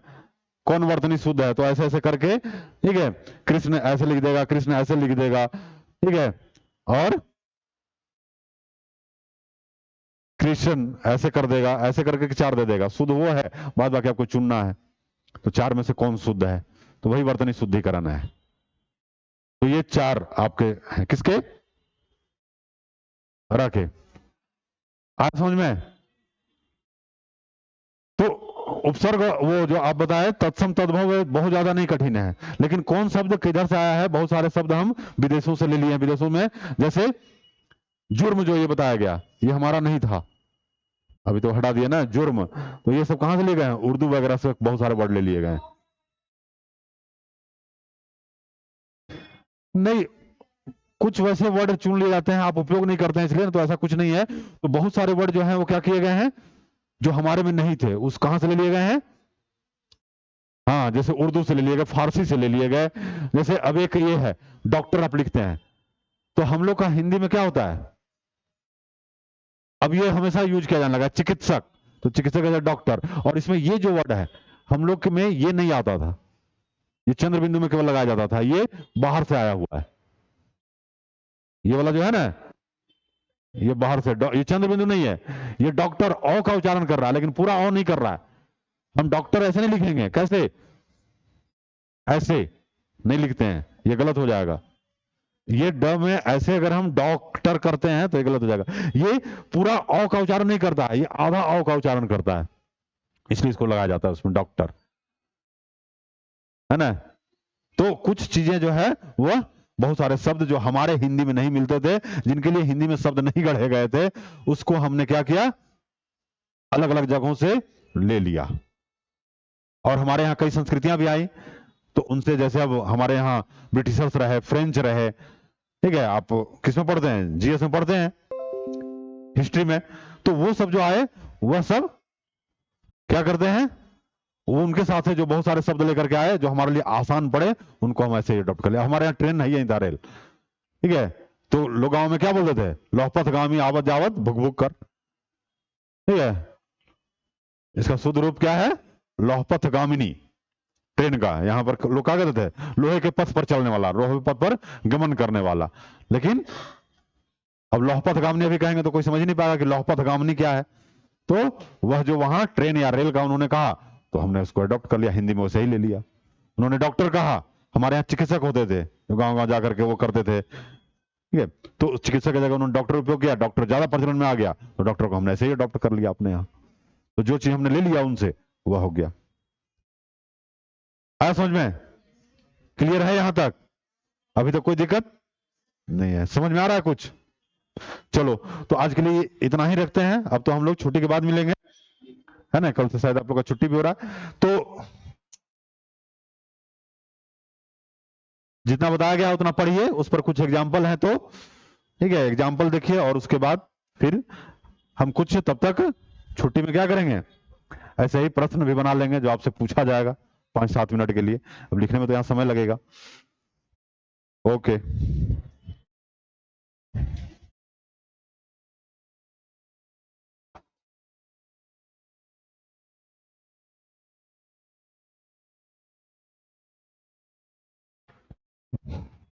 Speaker 1: कौन वर्तनी शुद्ध है, तो ऐसे ऐसे करके, ठीक है, कृष्ण ऐसे लिख देगा, कृष्ण ऐसे लिख देगा, ठीक है, और कृष्ण ऐसे कर देगा, ऐसे करके 4 दे देगा, शुद्ध वो है, बाद बाकी आपको चुनना है, तो 4 में से कौन शुद्ध है, तो वही वर्तनी शुद्धिकरण है। तो ये 4 आपके हैं, किसके, र के, आज समझ में। तो उपसर्ग वो जो आप बताए तत्सम तद्भव बहुत ज्यादा नहीं कठिन है, लेकिन कौन शब्द किधर से आया है, बहुत सारे शब्द हम विदेशों से ले लिए हैं, विदेशों में जैसे जुर्म जो ये बताया गया, ये हमारा नहीं था, अभी तो हटा दिया ना जुर्म, तो ये सब कहां से लिए गए हैं, उर्दू वगैरह से बहुत सारे वर्ड ले लिए गए। नहीं, कुछ वैसे वर्ड चुन लिए जाते हैं, आप उपयोग नहीं करते हैं इसलिए, तो ऐसा कुछ नहीं है, तो बहुत सारे वर्ड जो हैं वो क्या किए गए हैं, जो हमारे में नहीं थे, उस कहां से ले लिए गए हैं, हाँ, जैसे उर्दू से ले लिए गए, फारसी से ले लिए गए, जैसे अब एक ये है डॉक्टर आप लिखते हैं, तो हम लोग का हिंदी में क्या होता है, अब ये हमेशा यूज किया जाने लगा चिकित्सक, तो चिकित्सक है डॉक्टर, और इसमें ये जो वर्ड है हम लोग में ये नहीं आता था, ये चंद्र बिंदु में केवल लगाया जाता था, ये बाहर से आया हुआ है, ये वाला जो है ना, ये बाहर से, ये चंद्र बिंदु नहीं है, ये डॉक्टर ओ का उच्चारण कर रहा है, लेकिन पूरा ओ नहीं कर रहा है, हम डॉक्टर ऐसे नहीं लिखेंगे, कैसे, ऐसे नहीं लिखते हैं, ये गलत हो जाएगा, ये ड में ऐसे अगर हम डॉक्टर करते हैं तो ये गलत हो जाएगा, ये पूरा औ का उच्चारण नहीं करता है, ये आधा औ का उच्चारण करता है, इसलिए इसको लगाया जाता है उसमें डॉक्टर, है ना। तो कुछ चीजें जो है वह बहुत सारे शब्द जो हमारे हिंदी में नहीं मिलते थे, जिनके लिए हिंदी में शब्द नहीं गढ़े गए थे, उसको हमने क्या किया, अलग अलग जगहों से ले लिया, और हमारे यहाँ कई संस्कृतियां भी आई, तो उनसे जैसे अब हमारे यहाँ ब्रिटिशर्स रहे, फ्रेंच रहे, ठीक है, आप किस में पढ़ते हैं, जीएस में पढ़ते हैं, हिस्ट्री में, तो वो सब जो आए वह सब क्या करते हैं, वो उनके साथ है जो बहुत सारे शब्द लेकर के आए जो हमारे लिए आसान पड़े, उनको हम ऐसे ही अडॉप्ट कर लिया, हमारे यहाँ ट्रेन नहीं है इंदा रेल, ठीक है, तो लोग गांव में क्या बोलते थे, लौहपथ गामी आवत जावत भुक भुक कर, ठीक है, इसका शुद्ध रूप क्या है, लौहपथ गामिनी, ट्रेन का, यहां पर लोग क्या कहते थे, लोहे के पथ पर चलने वाला, लोहे के पथ पर गमन करने वाला, लेकिन अब लौहपथ गामिनी अभी कहेंगे तो कोई समझ नहीं पाएगा कि लौहपथ गामिनी क्या है, तो वह जो वहां ट्रेन या रेल का उन्होंने कहा, तो हमने उसको अडॉप्ट कर लिया, हिंदी में वैसे ही ले लिया, उन्होंने डॉक्टर कहा, हमारे यहाँ चिकित्सक होते थे जो गांव गांव जाकर के वो करते थे, ठीक है, तो चिकित्सक की जगह उन्होंने डॉक्टर उपयोग किया, डॉक्टर ज्यादा प्रचलन में आ गया, तो डॉक्टर को हमने ऐसे ही अडॉप्ट कर लिया अपने यहाँ, तो जो चीज हमने ले लिया उनसे वह हो गया। आया समझ में, क्लियर है यहां तक, अभी तक कोई दिक्कत नहीं है, समझ में आ रहा है कुछ, चलो तो आज के लिए इतना ही रखते हैं, अब तो हम लोग छुट्टी के बाद मिलेंगे, है ना, कल से शायद आप लोग का छुट्टी भी हो रहा है, तो जितना बताया गया उतना पढ़िए, उस पर कुछ एग्जाम्पल है तो, ठीक है, एग्जाम्पल देखिए, और उसके बाद फिर हम कुछ तब तक छुट्टी में क्या करेंगे, ऐसे ही प्रश्न भी बना लेंगे जो आपसे पूछा जाएगा 5-7 मिनट के लिए, अब लिखने में तो यहाँ समय लगेगा। ओके।